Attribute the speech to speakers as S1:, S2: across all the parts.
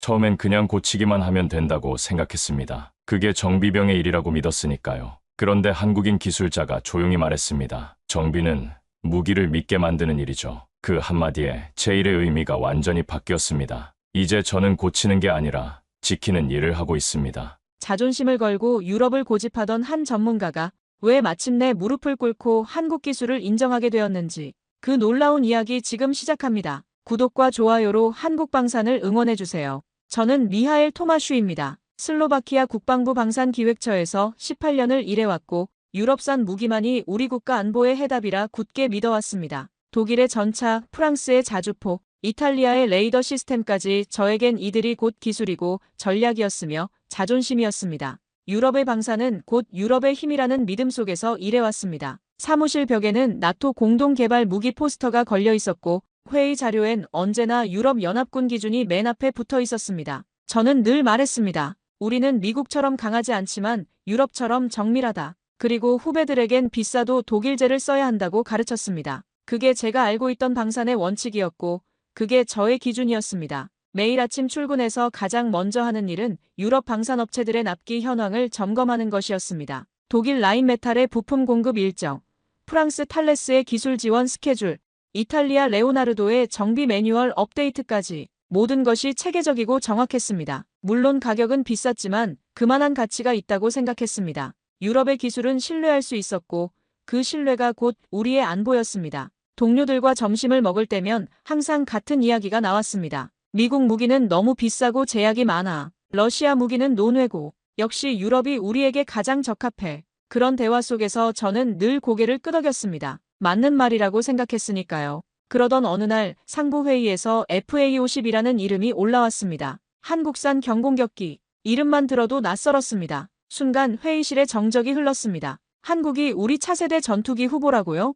S1: 처음엔 그냥 고치기만 하면 된다고 생각했습니다. 그게 정비병의 일이라고 믿었으니까요. 그런데 한국인 기술자가 조용히 말했습니다. 정비는 무기를 믿게 만드는 일이죠. 그 한마디에 제 일의 의미가 완전히 바뀌었습니다. 이제 저는 고치는 게 아니라 지키는 일을 하고 있습니다.
S2: 자존심을 걸고 유럽을 고집하던 한 전문가가 왜 마침내 무릎을 꿇고 한국 기술을 인정하게 되었는지, 그 놀라운 이야기 지금 시작합니다. 구독과 좋아요로 한국 방산을 응원해주세요. 저는 미하엘 토마슈입니다. 슬로바키아 국방부 방산기획처에서 18년을 일해왔고 유럽산 무기만이 우리 국가 안보의 해답이라 굳게 믿어왔습니다. 독일의 전차, 프랑스의 자주포, 이탈리아의 레이더 시스템까지 저에겐 이들이 곧 기술이고 전략이었으며 자존심이었습니다. 유럽의 방산은 곧 유럽의 힘이라는 믿음 속에서 일해왔습니다. 사무실 벽에는 나토 공동개발 무기 포스터가 걸려 있었고 회의 자료엔 언제나 유럽연합군 기준이 맨 앞에 붙어 있었습니다. 저는 늘 말했습니다. 우리는 미국처럼 강하지 않지만 유럽처럼 정밀하다. 그리고 후배들에겐 비싸도 독일제를 써야 한다고 가르쳤습니다. 그게 제가 알고 있던 방산의 원칙이었고 그게 저의 기준이었습니다. 매일 아침 출근해서 가장 먼저 하는 일은 유럽 방산업체들의 납기 현황을 점검하는 것이었습니다. 독일 라인메탈의 부품 공급 일정, 프랑스 탈레스의 기술 지원 스케줄, 이탈리아 레오나르도의 정비 매뉴얼 업데이트까지 모든 것이 체계적이고 정확했습니다. 물론 가격은 비쌌지만 그만한 가치가 있다고 생각했습니다. 유럽의 기술은 신뢰할 수 있었고 그 신뢰가 곧 우리의 안보였습니다. 동료들과 점심을 먹을 때면 항상 같은 이야기가 나왔습니다. 미국 무기는 너무 비싸고 제약이 많아. 러시아 무기는 논외고 역시 유럽이 우리에게 가장 적합해. 그런 대화 속에서 저는 늘 고개를 끄덕였습니다. 맞는 말이라고 생각했으니까요. 그러던 어느 날 상부회의에서 FA50이라는 이름이 올라왔습니다. 한국산 경공격기. 이름만 들어도 낯설었습니다. 순간 회의실에 정적이 흘렀습니다. 한국이 우리 차세대 전투기 후보라고요?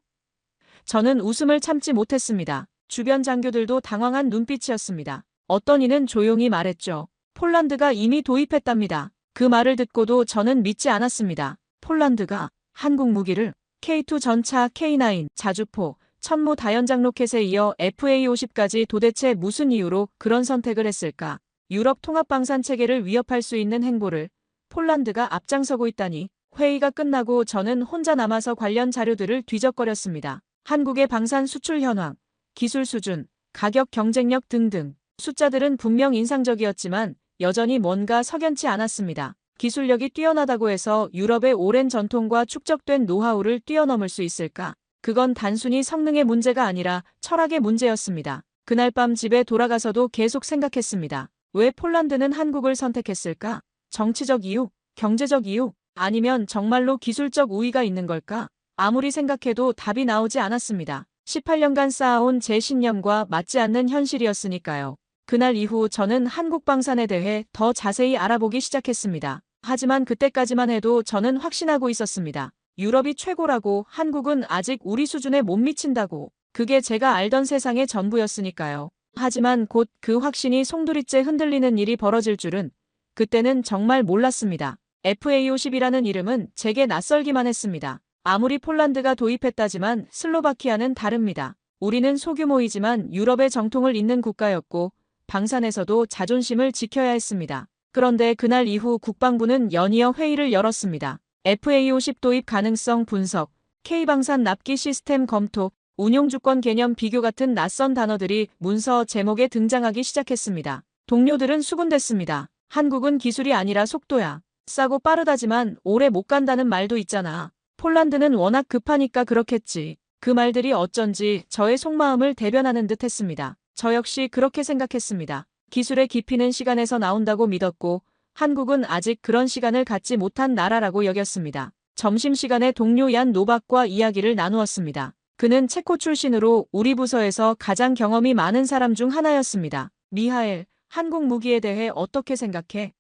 S2: 저는 웃음을 참지 못했습니다. 주변 장교들도 당황한 눈빛이었습니다. 어떤 이는 조용히 말했죠. 폴란드가 이미 도입했답니다. 그 말을 듣고도 저는 믿지 않았습니다. 폴란드가 한국 무기를 K2 전차, K9, 자주포, 천무 다연장 로켓에 이어 FA50까지 도대체 무슨 이유로 그런 선택을 했을까? 유럽 통합방산 체계를 위협할 수 있는 행보를 폴란드가 앞장서고 있다니. 회의가 끝나고 저는 혼자 남아서 관련 자료들을 뒤적거렸습니다. 한국의 방산 수출 현황, 기술 수준, 가격 경쟁력 등등. 숫자들은 분명 인상적이었지만 여전히 뭔가 석연치 않았습니다. 기술력이 뛰어나다고 해서 유럽의 오랜 전통과 축적된 노하우를 뛰어넘을 수 있을까? 그건 단순히 성능의 문제가 아니라 철학의 문제였습니다. 그날 밤 집에 돌아가서도 계속 생각했습니다. 왜 폴란드는 한국을 선택했을까? 정치적 이유? 경제적 이유? 아니면 정말로 기술적 우위가 있는 걸까? 아무리 생각해도 답이 나오지 않았습니다. 18년간 쌓아온 제 신념과 맞지 않는 현실이었으니까요. 그날 이후 저는 한국 방산에 대해 더 자세히 알아보기 시작했습니다. 하지만 그때까지만 해도 저는 확신하고 있었습니다. 유럽이 최고라고, 한국은 아직 우리 수준에 못 미친다고. 그게 제가 알던 세상의 전부였으니까요. 하지만 곧 그 확신이 송두리째 흔들리는 일이 벌어질 줄은 그때는 정말 몰랐습니다. FA50이라는 이름은 제게 낯설기만 했습니다. 아무리 폴란드가 도입했다지만 슬로바키아는 다릅니다. 우리는 소규모이지만 유럽의 정통을 잇는 국가였고 방산에서도 자존심을 지켜야 했습니다. 그런데 그날 이후 국방부는 연이어 회의를 열었습니다. FA50 도입 가능성 분석, K방산 납기 시스템 검토, 운용주권 개념 비교 같은 낯선 단어들이 문서 제목에 등장하기 시작했습니다. 동료들은 수군댔습니다. 한국은 기술이 아니라 속도야. 싸고 빠르다지만 오래 못 간다는 말도 있잖아. 폴란드는 워낙 급하니까 그렇겠지. 그 말들이 어쩐지 저의 속마음을 대변하는 듯 했습니다. 저 역시 그렇게 생각했습니다. 기술의 깊이는 시간에서 나온다고 믿었고 한국은 아직 그런 시간을 갖지 못한 나라라고 여겼습니다. 점심시간에 동료 얀 노박과 이야기를 나누었습니다. 그는 체코 출신으로 우리 부서에서 가장 경험이 많은 사람 중 하나였습니다. 미하엘, 한국 무기에 대해 어떻게 생각해?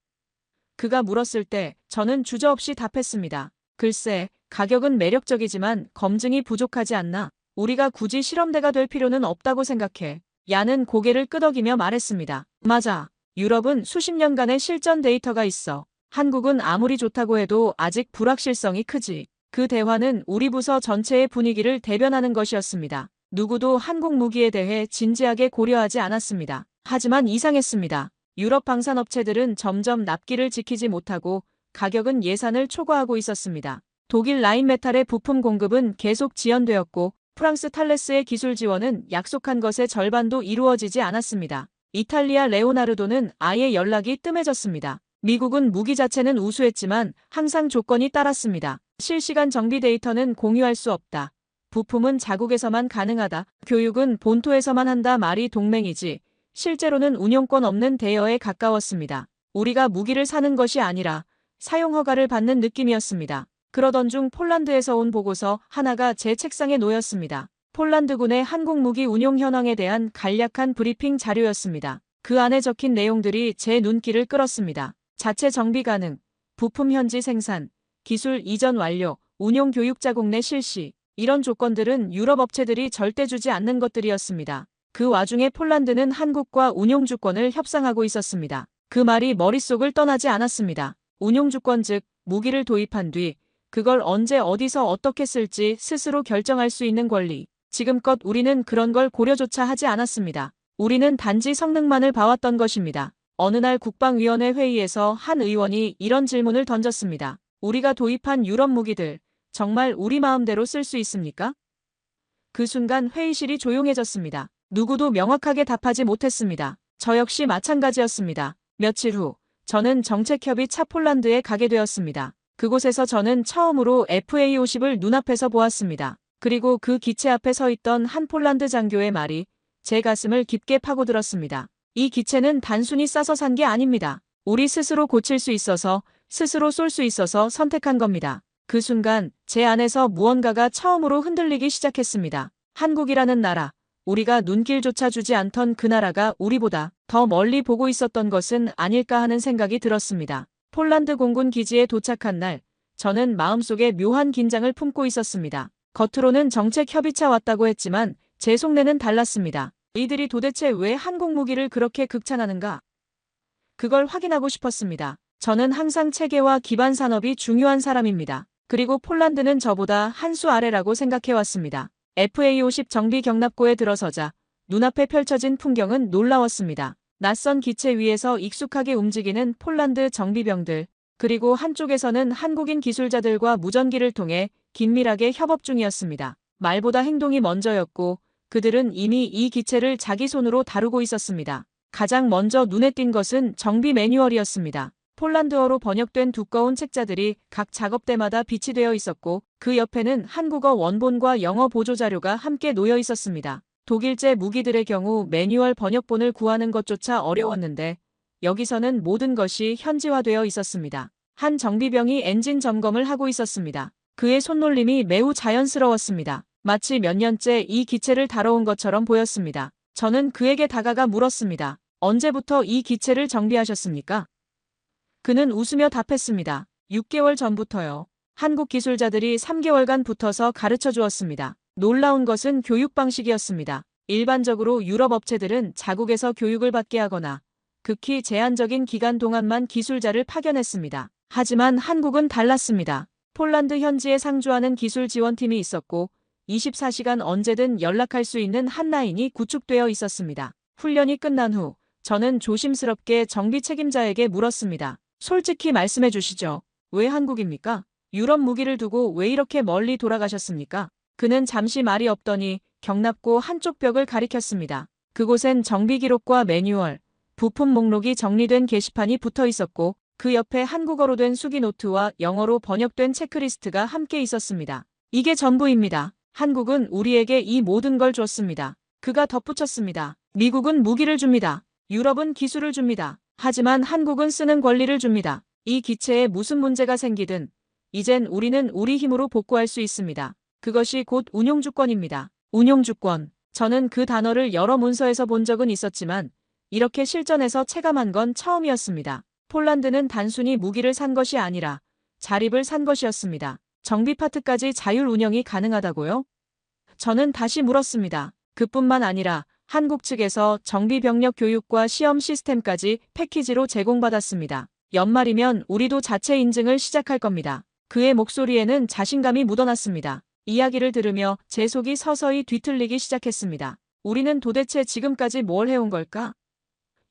S2: 그가 물었을 때 저는 주저없이 답했습니다. 글쎄, 가격은 매력적이지만 검증이 부족하지 않나? 우리가 굳이 실험대가 될 필요는 없다고 생각해. 얀은 고개를 끄덕이며 말했습니다. 맞아. 유럽은 수십 년간의 실전 데이터가 있어. 한국은 아무리 좋다고 해도 아직 불확실성이 크지. 그 대화는 우리 부서 전체의 분위기를 대변하는 것이었습니다. 누구도 한국 무기에 대해 진지하게 고려하지 않았습니다. 하지만 이상했습니다. 유럽 방산업체들은 점점 납기를 지키지 못하고 가격은 예산을 초과하고 있었습니다. 독일 라인메탈의 부품 공급은 계속 지연되었고 프랑스 탈레스의 기술 지원은 약속한 것의 절반도 이루어지지 않았습니다. 이탈리아 레오나르도는 아예 연락이 뜸해졌습니다. 미국은 무기 자체는 우수했지만 항상 조건이 따랐습니다. 실시간 정비 데이터는 공유할 수 없다. 부품은 자국에서만 가능하다. 교육은 본토에서만 한다. 말이 동맹이지 실제로는 운용권 없는 대여에 가까웠습니다. 우리가 무기를 사는 것이 아니라 사용 허가를 받는 느낌이었습니다. 그러던 중 폴란드에서 온 보고서 하나가 제 책상에 놓였습니다. 폴란드군의 한국 무기 운용 현황에 대한 간략한 브리핑 자료였습니다. 그 안에 적힌 내용들이 제 눈길을 끌었습니다. 자체 정비 가능, 부품 현지 생산, 기술 이전 완료, 운용 교육 자국 내 실시. 이런 조건들은 유럽 업체들이 절대 주지 않는 것들이었습니다. 그 와중에 폴란드는 한국과 운용 주권을 협상하고 있었습니다. 그 말이 머릿속을 떠나지 않았습니다. 운용 주권 즉 무기를 도입한 뒤 그걸 언제 어디서 어떻게 쓸지 스스로 결정할 수 있는 권리. 지금껏 우리는 그런 걸 고려조차 하지 않았습니다. 우리는 단지 성능만을 봐왔던 것입니다. 어느 날 국방위원회 회의에서 한 의원이 이런 질문을 던졌습니다. 우리가 도입한 유럽 무기들 정말 우리 마음대로 쓸 수 있습니까? 그 순간 회의실이 조용해졌습니다. 누구도 명확하게 답하지 못했습니다. 저 역시 마찬가지였습니다. 며칠 후 저는 정책협의 차 폴란드에 가게 되었습니다. 그곳에서 저는 처음으로 FA-50을 눈앞에서 보았습니다. 그리고 그 기체 앞에 서 있던 한 폴란드 장교의 말이 제 가슴을 깊게 파고들었습니다. 이 기체는 단순히 싸서 산 게 아닙니다. 우리 스스로 고칠 수 있어서, 스스로 쏠 수 있어서 선택한 겁니다. 그 순간 제 안에서 무언가가 처음으로 흔들리기 시작했습니다. 한국이라는 나라, 우리가 눈길조차 주지 않던 그 나라가 우리보다 더 멀리 보고 있었던 것은 아닐까 하는 생각이 들었습니다. 폴란드 공군 기지에 도착한 날, 저는 마음속에 묘한 긴장을 품고 있었습니다. 겉으로는 정책 협의차 왔다고 했지만 제 속내는 달랐습니다. 이들이 도대체 왜 한국 무기를 그렇게 극찬하는가? 그걸 확인하고 싶었습니다. 저는 항상 체계와 기반 산업이 중요한 사람입니다. 그리고 폴란드는 저보다 한 수 아래라고 생각해왔습니다. FA-50 정비 경납고에 들어서자 눈앞에 펼쳐진 풍경은 놀라웠습니다. 낯선 기체 위에서 익숙하게 움직이는 폴란드 정비병들, 그리고 한쪽에서는 한국인 기술자들과 무전기를 통해 긴밀하게 협업 중이었습니다. 말보다 행동이 먼저였고 그들은 이미 이 기체를 자기 손으로 다루고 있었습니다. 가장 먼저 눈에 띈 것은 정비 매뉴얼이었습니다. 폴란드어로 번역된 두꺼운 책자들이 각 작업대마다 비치되어 있었고 그 옆에는 한국어 원본과 영어 보조자료가 함께 놓여 있었습니다. 독일제 무기들의 경우 매뉴얼 번역본을 구하는 것조차 어려웠는데 여기서는 모든 것이 현지화되어 있었습니다. 한 정비병이 엔진 점검을 하고 있었습니다. 그의 손놀림이 매우 자연스러웠습니다. 마치 몇 년째 이 기체를 다뤄온 것처럼 보였습니다. 저는 그에게 다가가 물었습니다. 언제부터 이 기체를 정비하셨습니까? 그는 웃으며 답했습니다. 6개월 전부터요. 한국 기술자들이 3개월간 붙어서 가르쳐 주었습니다. 놀라운 것은 교육 방식이었습니다. 일반적으로 유럽 업체들은 자국에서 교육을 받게 하거나 극히 제한적인 기간 동안만 기술자를 파견했습니다. 하지만 한국은 달랐습니다. 폴란드 현지에 상주하는 기술 지원팀이 있었고 24시간 언제든 연락할 수 있는 핫라인이 구축되어 있었습니다. 훈련이 끝난 후 저는 조심스럽게 정비 책임자에게 물었습니다. 솔직히 말씀해 주시죠. 왜 한국입니까? 유럽 무기를 두고 왜 이렇게 멀리 돌아가셨습니까? 그는 잠시 말이 없더니 경납고 한쪽 벽을 가리켰습니다. 그곳엔 정비 기록과 매뉴얼, 부품 목록이 정리된 게시판이 붙어 있었고 그 옆에 한국어로 된 수기 노트와 영어로 번역된 체크리스트가 함께 있었습니다. 이게 전부입니다. 한국은 우리에게 이 모든 걸 줬습니다. 그가 덧붙였습니다. 미국은 무기를 줍니다. 유럽은 기술을 줍니다. 하지만 한국은 쓰는 권리를 줍니다. 이 기체에 무슨 문제가 생기든 이젠 우리는 우리 힘으로 복구할 수 있습니다. 그것이 곧 운용주권입니다. 운용주권. 저는 그 단어를 여러 문서에서 본 적은 있었지만 이렇게 실전에서 체감한 건 처음이었습니다. 폴란드는 단순히 무기를 산 것이 아니라 자립을 산 것이었습니다. 정비 파트까지 자율 운영이 가능하다고요? 저는 다시 물었습니다. 그뿐만 아니라 한국 측에서 정비 병력 교육과 시험 시스템까지 패키지로 제공받았습니다. 연말이면 우리도 자체 인증을 시작할 겁니다. 그의 목소리에는 자신감이 묻어났습니다. 이야기를 들으며 제 속이 서서히 뒤틀리기 시작했습니다. 우리는 도대체 지금까지 뭘 해온 걸까?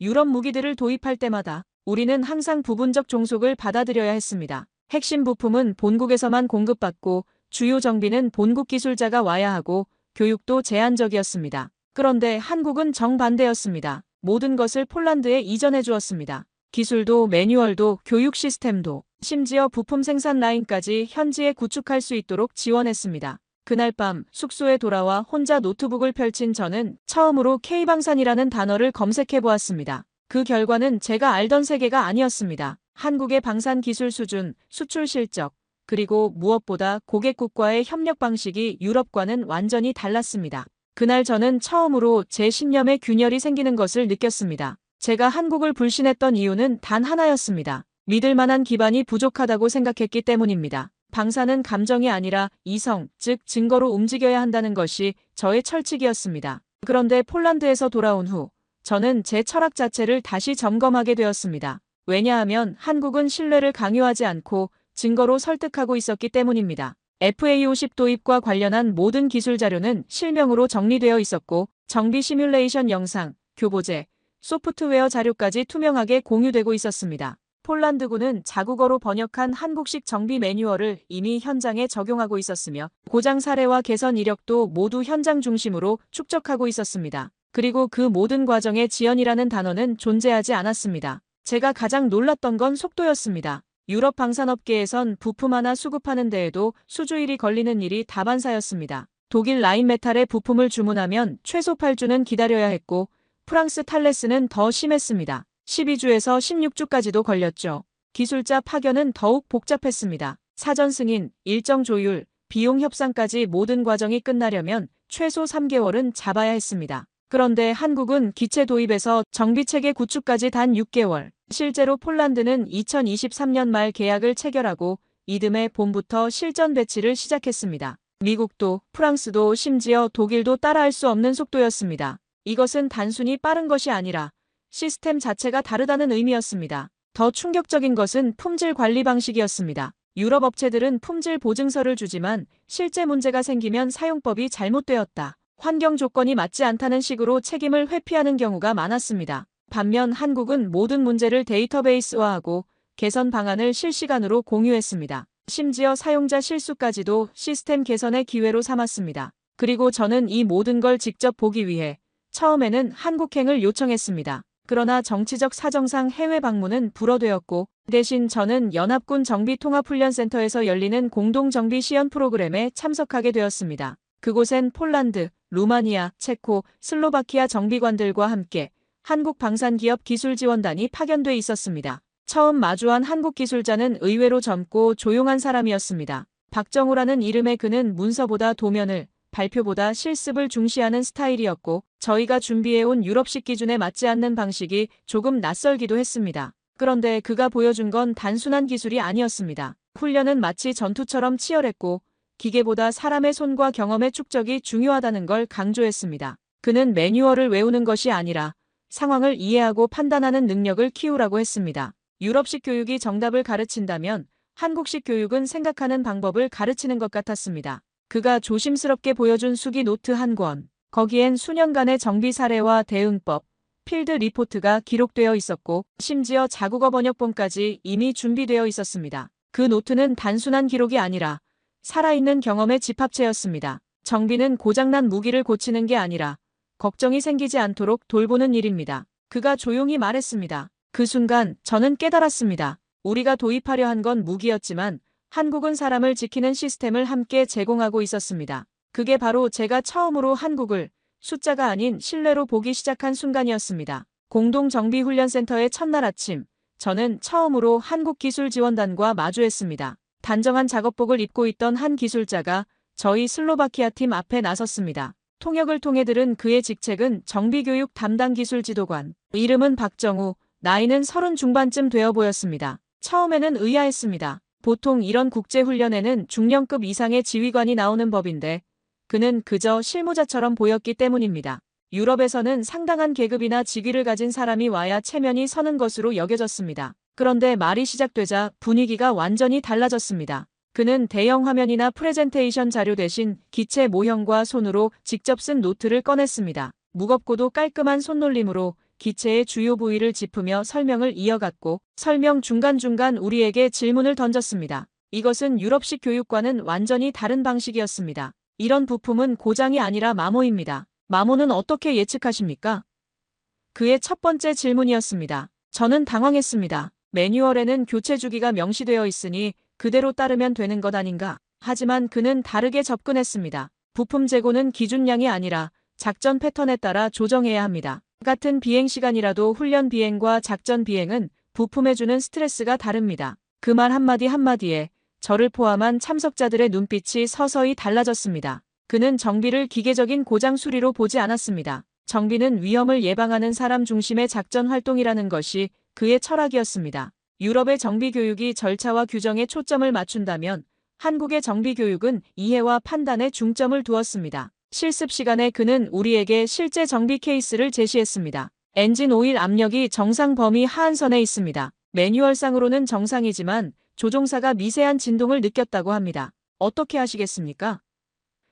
S2: 유럽 무기들을 도입할 때마다 우리는 항상 부분적 종속을 받아들여야 했습니다. 핵심 부품은 본국에서만 공급받고 주요 정비는 본국 기술자가 와야 하고 교육도 제한적이었습니다. 그런데 한국은 정반대였습니다. 모든 것을 폴란드에 이전해 주었습니다. 기술도 매뉴얼도 교육 시스템도 심지어 부품 생산 라인까지 현지에 구축할 수 있도록 지원했습니다. 그날 밤 숙소에 돌아와 혼자 노트북을 펼친 저는 처음으로 K방산이라는 단어를 검색해 보았습니다. 그 결과는 제가 알던 세계가 아니었습니다. 한국의 방산 기술 수준, 수출 실적, 그리고 무엇보다 고객국과의 협력 방식이 유럽과는 완전히 달랐습니다. 그날 저는 처음으로 제 신념에 균열이 생기는 것을 느꼈습니다. 제가 한국을 불신했던 이유는 단 하나였습니다. 믿을 만한 기반이 부족하다고 생각했기 때문입니다. 방사는 감정이 아니라 이성, 즉 증거로 움직여야 한다는 것이 저의 철칙이었습니다. 그런데 폴란드에서 돌아온 후 저는 제 철학 자체를 다시 점검하게 되었습니다. 왜냐하면 한국은 신뢰를 강요하지 않고 증거로 설득하고 있었기 때문입니다. FA50 도입과 관련한 모든 기술 자료는 실명으로 정리되어 있었고 정비 시뮬레이션 영상, 교보제, 소프트웨어 자료까지 투명하게 공유되고 있었습니다. 폴란드군은 자국어로 번역한 한국식 정비 매뉴얼을 이미 현장에 적용하고 있었으며 고장 사례와 개선 이력도 모두 현장 중심으로 축적하고 있었습니다. 그리고 그 모든 과정에 지연이라는 단어는 존재하지 않았습니다. 제가 가장 놀랐던 건 속도였습니다. 유럽 방산업계에선 부품 하나 수급하는 데에도 수주일이 걸리는 일이 다반사였습니다. 독일 라인메탈의 부품을 주문하면 최소 8주는 기다려야 했고 프랑스 탈레스는 더 심했습니다. 12주에서 16주까지도 걸렸죠. 기술자 파견은 더욱 복잡했습니다. 사전 승인, 일정 조율, 비용 협상까지 모든 과정이 끝나려면 최소 3개월은 잡아야 했습니다. 그런데 한국은 기체 도입에서 정비체계 구축까지 단 6개월. 실제로 폴란드는 2023년 말 계약을 체결하고 이듬해 봄부터 실전 배치를 시작했습니다. 미국도 프랑스도 심지어 독일도 따라할 수 없는 속도였습니다. 이것은 단순히 빠른 것이 아니라 시스템 자체가 다르다는 의미였습니다. 더 충격적인 것은 품질 관리 방식이었습니다. 유럽 업체들은 품질 보증서를 주지만 실제 문제가 생기면 사용법이 잘못되었다, 환경 조건이 맞지 않다는 식으로 책임을 회피하는 경우가 많았습니다. 반면 한국은 모든 문제를 데이터베이스화하고 개선 방안을 실시간으로 공유했습니다. 심지어 사용자 실수까지도 시스템 개선의 기회로 삼았습니다. 그리고 저는 이 모든 걸 직접 보기 위해 처음에는 한국행을 요청했습니다. 그러나 정치적 사정상 해외 방문은 불허되었고 대신 저는 연합군 정비통합훈련센터에서 열리는 공동정비 시연 프로그램에 참석하게 되었습니다. 그곳엔 폴란드, 루마니아, 체코, 슬로바키아 정비관들과 함께 한국 방산기업 기술지원단이 파견돼 있었습니다. 처음 마주한 한국 기술자는 의외로 젊고 조용한 사람이었습니다. 박정우라는 이름의 그는 문서보다 도면을, 발표보다 실습을 중시하는 스타일이었고 저희가 준비해온 유럽식 기준에 맞지 않는 방식이 조금 낯설기도 했습니다. 그런데 그가 보여준 건 단순한 기술이 아니었습니다. 훈련은 마치 전투처럼 치열했고 기계보다 사람의 손과 경험의 축적이 중요하다는 걸 강조했습니다. 그는 매뉴얼을 외우는 것이 아니라 상황을 이해하고 판단하는 능력을 키우라고 했습니다. 유럽식 교육이 정답을 가르친다면 한국식 교육은 생각하는 방법을 가르치는 것 같았습니다. 그가 조심스럽게 보여준 수기 노트 한 권, 거기엔 수년간의 정비 사례와 대응법, 필드 리포트가 기록되어 있었고 심지어 자국어 번역본까지 이미 준비되어 있었습니다. 그 노트는 단순한 기록이 아니라 살아있는 경험의 집합체였습니다. 정비는 고장난 무기를 고치는 게 아니라 걱정이 생기지 않도록 돌보는 일입니다. 그가 조용히 말했습니다. 그 순간 저는 깨달았습니다. 우리가 도입하려 한 건 무기였지만 한국은 사람을 지키는 시스템을 함께 제공하고 있었습니다. 그게 바로 제가 처음으로 한국을 숫자가 아닌 신뢰로 보기 시작한 순간이었습니다. 공동정비훈련센터의 첫날 아침, 저는 처음으로 한국기술지원단과 마주했습니다. 단정한 작업복을 입고 있던 한 기술자가 저희 슬로바키아 팀 앞에 나섰습니다. 통역을 통해 들은 그의 직책은 정비교육 담당 기술지도관, 이름은 박정우, 나이는 30 중반쯤 되어 보였습니다. 처음에는 의아했습니다. 보통 이런 국제훈련에는 중령급 이상의 지휘관이 나오는 법인데 그는 그저 실무자처럼 보였기 때문입니다. 유럽에서는 상당한 계급이나 직위를 가진 사람이 와야 체면이 서는 것으로 여겨졌습니다. 그런데 말이 시작되자 분위기가 완전히 달라졌습니다. 그는 대형 화면이나 프레젠테이션 자료 대신 기체 모형과 손으로 직접 쓴 노트를 꺼냈습니다. 무겁고도 깔끔한 손놀림으로 기체의 주요 부위를 짚으며 설명을 이어갔고 설명 중간중간 우리에게 질문을 던졌습니다. 이것은 유럽식 교육과는 완전히 다른 방식이었습니다. 이런 부품은 고장이 아니라 마모입니다. 마모는 어떻게 예측하십니까? 그의 첫 번째 질문이었습니다. 저는 당황했습니다. 매뉴얼에는 교체 주기가 명시되어 있으니 그대로 따르면 되는 것 아닌가? 하지만 그는 다르게 접근했습니다. 부품 재고는 기준량이 아니라 작전 패턴에 따라 조정해야 합니다. 같은 비행 시간이라도 훈련 비행과 작전 비행은 부품에 주는 스트레스가 다릅니다. 그 말 한마디 한마디에 저를 포함한 참석자들의 눈빛이 서서히 달라졌습니다. 그는 정비를 기계적인 고장 수리로 보지 않았습니다. 정비는 위험을 예방하는 사람 중심의 작전 활동이라는 것이 그의 철학이었습니다. 유럽의 정비 교육이 절차와 규정에 초점을 맞춘다면 한국의 정비 교육은 이해와 판단에 중점을 두었습니다. 실습 시간에 그는 우리에게 실제 정비 케이스를 제시했습니다. 엔진 오일 압력이 정상 범위 하한선에 있습니다. 매뉴얼상으로는 정상이지만 조종사가 미세한 진동을 느꼈다고 합니다. 어떻게 하시겠습니까?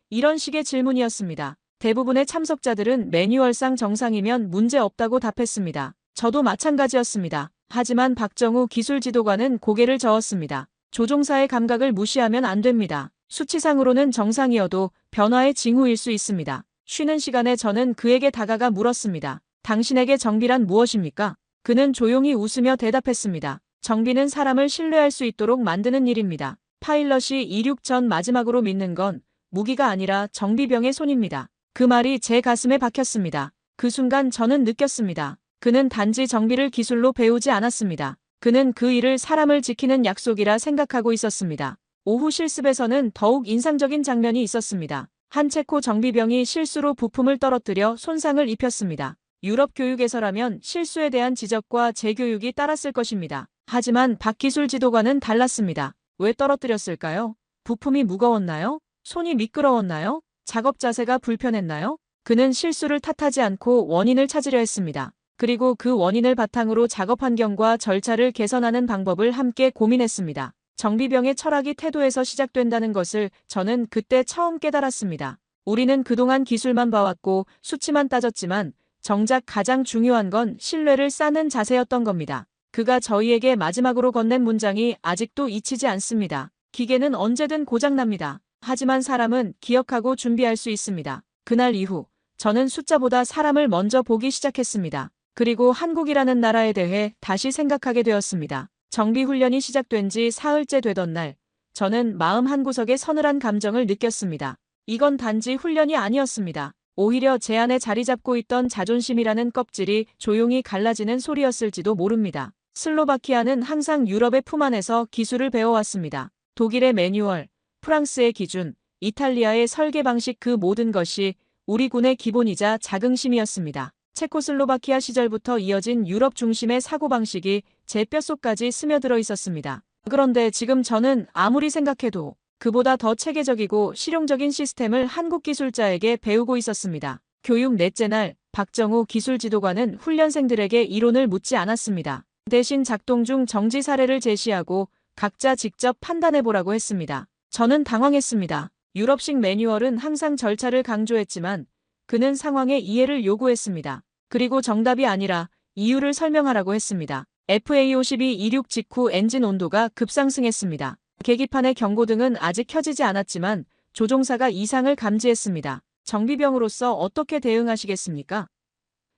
S2: 이런 식의 질문이었습니다. 대부분의 참석자들은 매뉴얼상 정상이면 문제 없다고 답했습니다. 저도 마찬가지였습니다. 하지만 박정우 기술지도관은 고개를 저었습니다. 조종사의 감각을 무시하면 안 됩니다. 수치상으로는 정상이어도 변화의 징후일 수 있습니다. 쉬는 시간에 저는 그에게 다가가 물었습니다. 당신에게 정비란 무엇입니까? 그는 조용히 웃으며 대답했습니다. 정비는 사람을 신뢰할 수 있도록 만드는 일입니다. 파일럿이 이륙 전 마지막으로 믿는 건 무기가 아니라 정비병의 손입니다. 그 말이 제 가슴에 박혔습니다. 그 순간 저는 느꼈습니다. 그는 단지 정비를 기술로 배우지 않았습니다. 그는 그 일을 사람을 지키는 약속이라 생각하고 있었습니다. 오후 실습에서는 더욱 인상적인 장면이 있었습니다. 한 체코 정비병이 실수로 부품을 떨어뜨려 손상을 입혔습니다. 유럽 교육에서라면 실수에 대한 지적과 재교육이 따랐을 것입니다. 하지만 박 기술 지도관은 달랐습니다. 왜 떨어뜨렸을까요? 부품이 무거웠나요? 손이 미끄러웠나요? 작업 자세가 불편했나요? 그는 실수를 탓하지 않고 원인을 찾으려 했습니다. 그리고 그 원인을 바탕으로 작업 환경과 절차를 개선하는 방법을 함께 고민했습니다. 정비병의 철학이 태도에서 시작된다는 것을 저는 그때 처음 깨달았습니다. 우리는 그동안 기술만 봐왔고 수치만 따졌지만 정작 가장 중요한 건 신뢰를 쌓는 자세였던 겁니다. 그가 저희에게 마지막으로 건넨 문장이 아직도 잊히지 않습니다. 기계는 언제든 고장납니다. 하지만 사람은 기억하고 준비할 수 있습니다. 그날 이후 저는 숫자보다 사람을 먼저 보기 시작했습니다. 그리고 한국이라는 나라에 대해 다시 생각하게 되었습니다. 정비훈련이 시작된 지 사흘째 되던 날, 저는 마음 한구석에 서늘한 감정을 느꼈습니다. 이건 단지 훈련이 아니었습니다. 오히려 제 안에 자리 잡고 있던 자존심이라는 껍질이 조용히 갈라지는 소리였을지도 모릅니다. 슬로바키아는 항상 유럽의 품 안에서 기술을 배워왔습니다. 독일의 매뉴얼, 프랑스의 기준, 이탈리아의 설계 방식 그 모든 것이 우리 군의 기본이자 자긍심이었습니다. 체코슬로바키아 시절부터 이어진 유럽 중심의 사고방식이 제 뼛속까지 스며들어 있었습니다. 그런데 지금 저는 아무리 생각해도 그보다 더 체계적이고 실용적인 시스템을 한국 기술자에게 배우고 있었습니다. 교육 넷째 날, 박정우 기술지도관은 훈련생들에게 이론을 묻지 않았습니다. 대신 작동 중 정지 사례를 제시하고 각자 직접 판단해보라고 했습니다. 저는 당황했습니다. 유럽식 매뉴얼은 항상 절차를 강조했지만 그는 상황의 이해를 요구했습니다. 그리고 정답이 아니라 이유를 설명하라고 했습니다. FA52 이륙 직후 엔진 온도가 급상승했습니다. 계기판의 경고등은 아직 켜지지 않았지만 조종사가 이상을 감지했습니다. 정비병으로서 어떻게 대응하시겠습니까?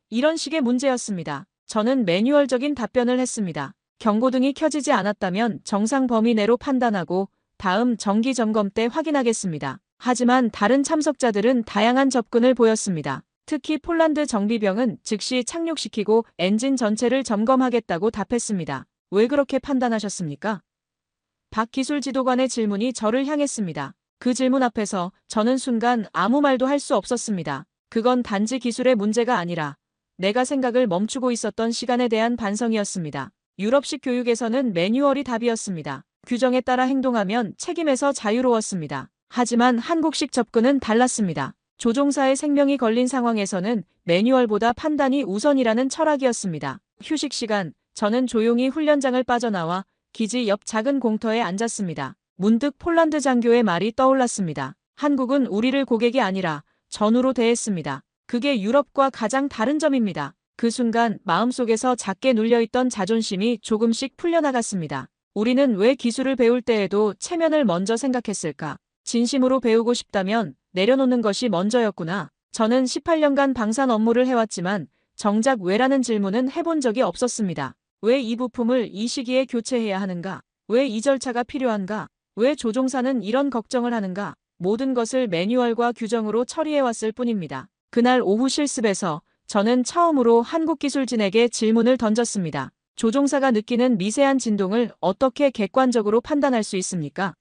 S2: 이런 식의 문제였습니다. 저는 매뉴얼적인 답변을 했습니다. 경고등이 켜지지 않았다면 정상 범위 내로 판단하고 다음 정기 점검 때 확인하겠습니다. 하지만 다른 참석자들은 다양한 접근을 보였습니다. 특히 폴란드 정비병은 즉시 착륙시키고 엔진 전체를 점검하겠다고 답했습니다. 왜 그렇게 판단하셨습니까? 박 기술지도관의 질문이 저를 향했습니다. 그 질문 앞에서 저는 순간 아무 말도 할 수 없었습니다. 그건 단지 기술의 문제가 아니라 내가 생각을 멈추고 있었던 시간에 대한 반성이었습니다. 유럽식 교육에서는 매뉴얼이 답이었습니다. 규정에 따라 행동하면 책임에서 자유로웠습니다. 하지만 한국식 접근은 달랐습니다. 조종사의 생명이 걸린 상황에서는 매뉴얼보다 판단이 우선이라는 철학이었습니다. 휴식 시간, 저는 조용히 훈련장을 빠져나와 기지 옆 작은 공터에 앉았습니다. 문득 폴란드 장교의 말이 떠올랐습니다. 한국은 우리를 고객이 아니라 전우로 대했습니다. 그게 유럽과 가장 다른 점입니다. 그 순간 마음속에서 작게 눌려있던 자존심이 조금씩 풀려나갔습니다. 우리는 왜 기술을 배울 때에도 체면을 먼저 생각했을까? 진심으로 배우고 싶다면 내려놓는 것이 먼저였구나. 저는 18년간 방산 업무를 해왔지만 정작 왜라는 질문은 해본 적이 없었습니다. 왜 이 부품을 이 시기에 교체해야 하는가? 왜 이 절차가 필요한가? 왜 조종사는 이런 걱정을 하는가? 모든 것을 매뉴얼과 규정으로 처리해왔을 뿐입니다. 그날 오후 실습에서 저는 처음으로 한국기술진에게 질문을 던졌습니다. 조종사가 느끼는 미세한 진동을 어떻게 객관적으로 판단할 수 있습니까?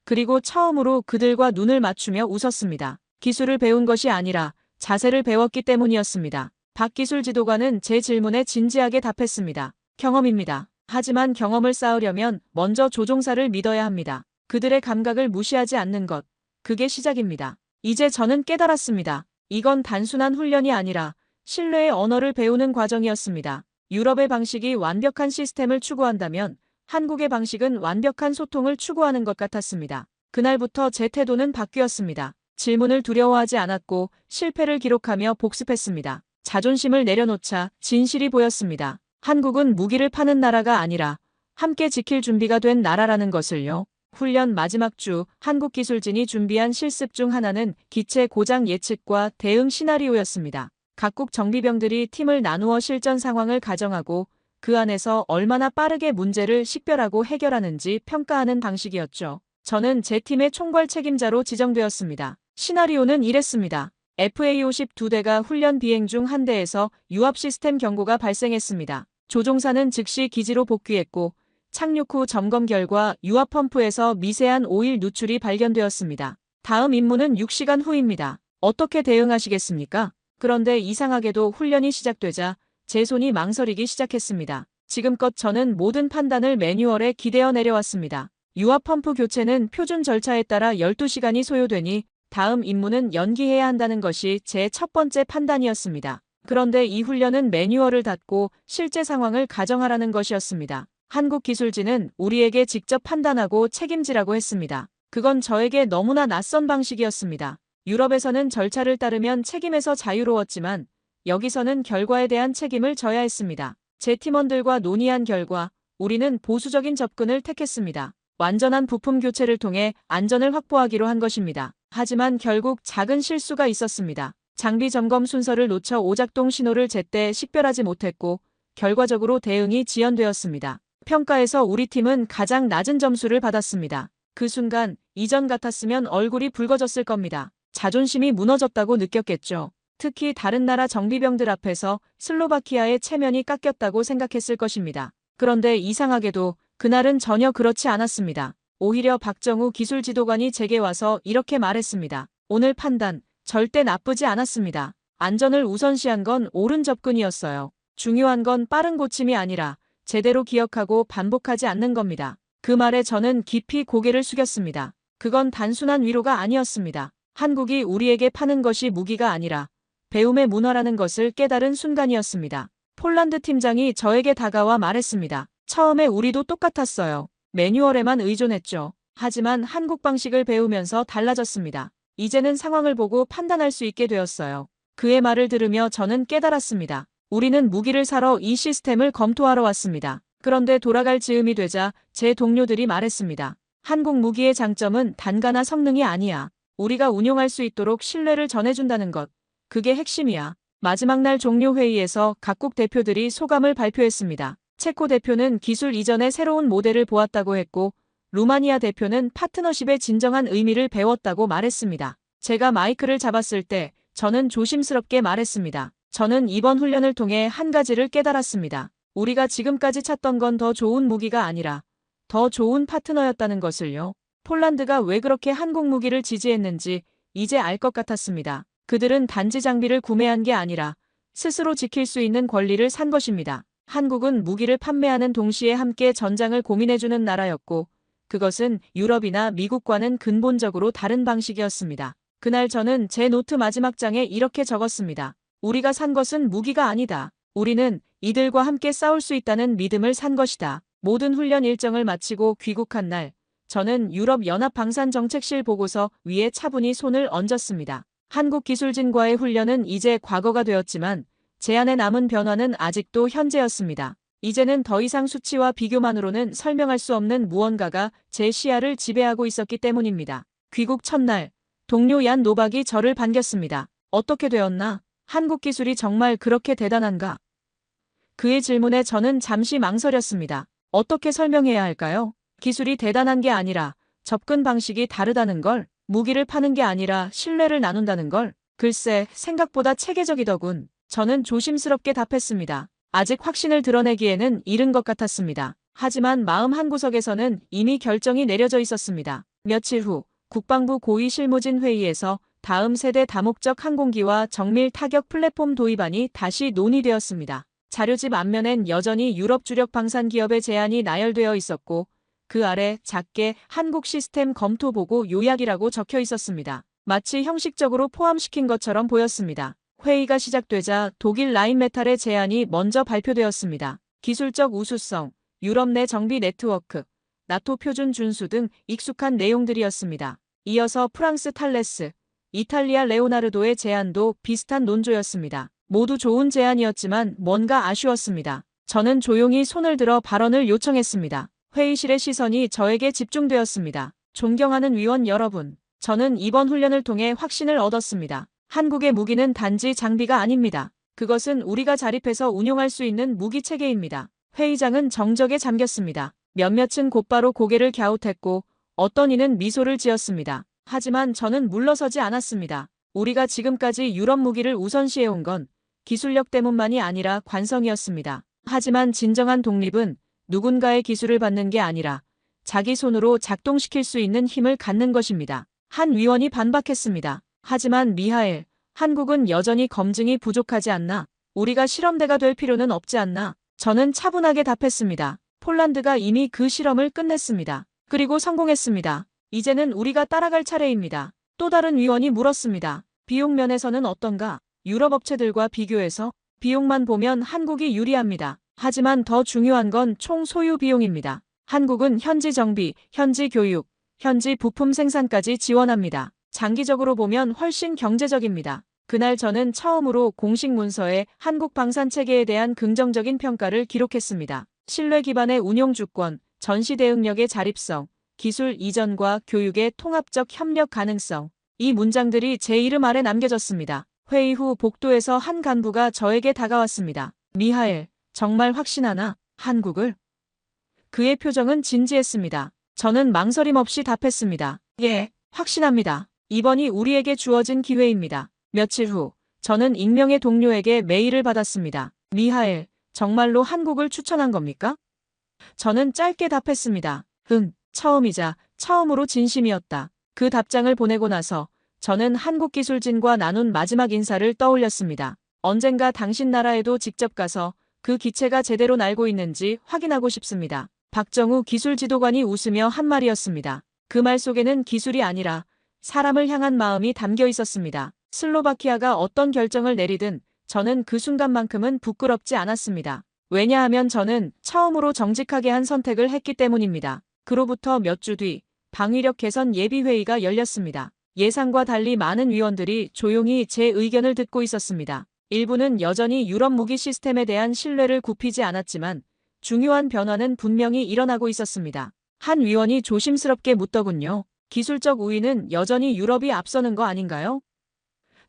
S2: 그리고 처음으로 그들과 눈을 맞추며 웃었습니다. 기술을 배운 것이 아니라 자세를 배웠기 때문이었습니다. 박기술 지도관은 제 질문에 진지하게 답했습니다. 경험입니다. 하지만 경험을 쌓으려면 먼저 조종사를 믿어야 합니다. 그들의 감각을 무시하지 않는 것. 그게 시작입니다. 이제 저는 깨달았습니다. 이건 단순한 훈련이 아니라 신뢰의 언어를 배우는 과정이었습니다. 유럽의 방식이 완벽한 시스템을 추구한다면 한국의 방식은 완벽한 소통을 추구하는 것 같았습니다. 그날부터 제 태도는 바뀌었습니다. 질문을 두려워하지 않았고 실패를 기록하며 복습했습니다. 자존심을 내려놓자 진실이 보였습니다. 한국은 무기를 파는 나라가 아니라 함께 지킬 준비가 된 나라라는 것을요. 훈련 마지막 주 한국기술진이 준비한 실습 중 하나는 기체 고장 예측과 대응 시나리오였습니다. 각국 정비병들이 팀을 나누어 실전 상황을 가정하고 그 안에서 얼마나 빠르게 문제를 식별하고 해결하는지 평가하는 방식이었죠. 저는 제 팀의 총괄 책임자로 지정되었습니다. 시나리오는 이랬습니다. FA-52대가 훈련 비행 중 한 대에서 유압 시스템 경고가 발생했습니다. 조종사는 즉시 기지로 복귀했고 착륙 후 점검 결과 유압 펌프에서 미세한 오일 누출이 발견되었습니다. 다음 임무는 6시간 후입니다. 어떻게 대응하시겠습니까? 그런데 이상하게도 훈련이 시작되자 제 손이 망설이기 시작했습니다. 지금껏 저는 모든 판단을 매뉴얼에 기대어 내려왔습니다. 유압 펌프 교체는 표준 절차에 따라 12시간이 소요되니 다음 임무는 연기해야 한다는 것이 제 첫 번째 판단이었습니다. 그런데 이 훈련은 매뉴얼을 닫고 실제 상황을 가정하라는 것이었습니다. 한국기술진은 우리에게 직접 판단하고 책임지라고 했습니다. 그건 저에게 너무나 낯선 방식이었습니다. 유럽에서는 절차를 따르면 책임에서 자유로웠지만 여기서는 결과에 대한 책임을 져야 했습니다. 제 팀원들과 논의한 결과 우리는 보수적인 접근을 택했습니다. 완전한 부품 교체를 통해 안전을 확보하기로 한 것입니다. 하지만 결국 작은 실수가 있었습니다. 장비 점검 순서를 놓쳐 오작동 신호를 제때 식별하지 못했고 결과적으로 대응이 지연되었습니다. 평가에서 우리 팀은 가장 낮은 점수를 받았습니다. 그 순간 이전 같았으면 얼굴이 붉어졌을 겁니다. 자존심이 무너졌다고 느꼈겠죠. 특히 다른 나라 정비병들 앞에서 슬로바키아의 체면이 깎였다고 생각했을 것입니다. 그런데 이상하게도 그날은 전혀 그렇지 않았습니다. 오히려 박정우 기술지도관이 제게 와서 이렇게 말했습니다. 오늘 판단 절대 나쁘지 않았습니다. 안전을 우선시한 건 옳은 접근이었어요. 중요한 건 빠른 고침이 아니라 제대로 기억하고 반복하지 않는 겁니다. 그 말에 저는 깊이 고개를 숙였습니다. 그건 단순한 위로가 아니었습니다. 한국이 우리에게 파는 것이 무기가 아니라 배움의 문화라는 것을 깨달은 순간이었습니다. 폴란드 팀장이 저에게 다가와 말했습니다. 처음에 우리도 똑같았어요. 매뉴얼에만 의존했죠. 하지만 한국 방식을 배우면서 달라졌습니다. 이제는 상황을 보고 판단할 수 있게 되었어요. 그의 말을 들으며 저는 깨달았습니다. 우리는 무기를 사러 이 시스템을 검토하러 왔습니다. 그런데 돌아갈 즈음이 되자 제 동료들이 말했습니다. 한국 무기의 장점은 단가나 성능이 아니야. 우리가 운용할 수 있도록 신뢰를 전해준다는 것. 그게 핵심이야. 마지막 날 종료 회의에서 각국 대표들이 소감을 발표했습니다. 체코 대표는 기술 이전의 새로운 모델을 보았다고 했고 루마니아 대표는 파트너십의 진정한 의미를 배웠다고 말했습니다. 제가 마이크를 잡았을 때 저는 조심스럽게 말했습니다. 저는 이번 훈련을 통해 한 가지를 깨달았습니다. 우리가 지금까지 찾던 건 더 좋은 무기가 아니라 더 좋은 파트너였다는 것을요. 폴란드가 왜 그렇게 한국 무기를 지지했는지 이제 알 것 같았습니다. 그들은 단지 장비를 구매한 게 아니라 스스로 지킬 수 있는 권리를 산 것입니다. 한국은 무기를 판매하는 동시에 함께 전장을 고민해주는 나라였고 그것은 유럽이나 미국과는 근본적으로 다른 방식이었습니다. 그날 저는 제 노트 마지막 장에 이렇게 적었습니다. 우리가 산 것은 무기가 아니다. 우리는 이들과 함께 싸울 수 있다는 믿음을 산 것이다. 모든 훈련 일정을 마치고 귀국한 날 저는 유럽연합방산정책실 보고서 위에 차분히 손을 얹었습니다. 한국기술진과의 훈련은 이제 과거가 되었지만 제안에 남은 변화는 아직도 현재였습니다. 이제는 더 이상 수치와 비교만으로는 설명할 수 없는 무언가가 제 시야를 지배하고 있었기 때문입니다. 귀국 첫날, 동료 얀 노박이 저를 반겼습니다. 어떻게 되었나? 한국 기술이 정말 그렇게 대단한가? 그의 질문에 저는 잠시 망설였습니다. 어떻게 설명해야 할까요? 기술이 대단한 게 아니라 접근 방식이 다르다는 걸, 무기를 파는 게 아니라 신뢰를 나눈다는 걸, 글쎄, 생각보다 체계적이더군. 저는 조심스럽게 답했습니다. 아직 확신을 드러내기에는 이른 것 같았습니다. 하지만 마음 한구석에서는 이미 결정이 내려져 있었습니다. 며칠 후, 국방부 고위 실무진 회의에서 다음 세대 다목적 항공기와 정밀 타격 플랫폼 도입안이 다시 논의되었습니다. 자료집 앞면엔 여전히 유럽 주력 방산 기업의 제안이 나열되어 있었고 그 아래 작게 한국 시스템 검토 보고 요약이라고 적혀 있었습니다. 마치 형식적으로 포함시킨 것처럼 보였습니다. 회의가 시작되자 독일 라인메탈의 제안이 먼저 발표되었습니다. 기술적 우수성, 유럽 내 정비 네트워크, 나토 표준 준수 등 익숙한 내용들이었습니다. 이어서 프랑스 탈레스, 이탈리아 레오나르도의 제안도 비슷한 논조였습니다. 모두 좋은 제안이었지만 뭔가 아쉬웠습니다. 저는 조용히 손을 들어 발언을 요청했습니다. 회의실의 시선이 저에게 집중되었습니다. 존경하는 위원 여러분, 저는 이번 훈련을 통해 확신을 얻었습니다. 한국의 무기는 단지 장비가 아닙니다. 그것은 우리가 자립해서 운용할 수 있는 무기 체계입니다. 회의장은 정적에 잠겼습니다. 몇몇은 곧바로 고개를 갸웃했고 어떤 이는 미소를 지었습니다. 하지만 저는 물러서지 않았습니다. 우리가 지금까지 유럽 무기를 우선시해온 건 기술력 때문만이 아니라 관성이었습니다. 하지만 진정한 독립은 누군가의 기술을 받는 게 아니라 자기 손으로 작동시킬 수 있는 힘을 갖는 것입니다. 한 위원이 반박했습니다. 하지만 미하엘, 한국은 여전히 검증이 부족하지 않나? 우리가 실험대가 될 필요는 없지 않나? 저는 차분하게 답했습니다. 폴란드가 이미 그 실험을 끝냈습니다. 그리고 성공했습니다. 이제는 우리가 따라갈 차례입니다. 또 다른 위원이 물었습니다. 비용 면에서는 어떤가? 유럽 업체들과 비교해서 비용만 보면 한국이 유리합니다. 하지만 더 중요한 건 총 소유 비용입니다. 한국은 현지 정비, 현지 교육, 현지 부품 생산까지 지원합니다. 장기적으로 보면 훨씬 경제적입니다. 그날 저는 처음으로 공식 문서에 한국 방산 체계에 대한 긍정적인 평가를 기록했습니다. 신뢰 기반의 운용 주권, 전시 대응력의 자립성, 기술 이전과 교육의 통합적 협력 가능성. 이 문장들이 제 이름 아래 남겨졌습니다. 회의 후 복도에서 한 간부가 저에게 다가왔습니다. 미하엘, 정말 확신하나? 한국을? 그의 표정은 진지했습니다. 저는 망설임 없이 답했습니다. 예, 확신합니다. 이번이 우리에게 주어진 기회입니다. 며칠 후, 저는 익명의 동료에게 메일을 받았습니다. 미하엘, 정말로 한국을 추천한 겁니까? 저는 짧게 답했습니다. 처음이자 처음으로 진심이었다. 그 답장을 보내고 나서 저는 한국 기술진과 나눈 마지막 인사를 떠올렸습니다. 언젠가 당신 나라에도 직접 가서 그 기체가 제대로 날고 있는지 확인하고 싶습니다. 박정우 기술지도관이 웃으며 한 말이었습니다. 그 말 속에는 기술이 아니라 사람을 향한 마음이 담겨 있었습니다. 슬로바키아가 어떤 결정을 내리든 저는 그 순간만큼은 부끄럽지 않았습니다. 왜냐하면 저는 처음으로 정직하게 한 선택을 했기 때문입니다. 그로부터 몇 주 뒤 방위력 개선 예비회의가 열렸습니다. 예상과 달리 많은 위원들이 조용히 제 의견을 듣고 있었습니다. 일부는 여전히 유럽 무기 시스템에 대한 신뢰를 굽히지 않았지만 중요한 변화는 분명히 일어나고 있었습니다. 한 위원이 조심스럽게 묻더군요. 기술적 우위는 여전히 유럽이 앞서는 거 아닌가요?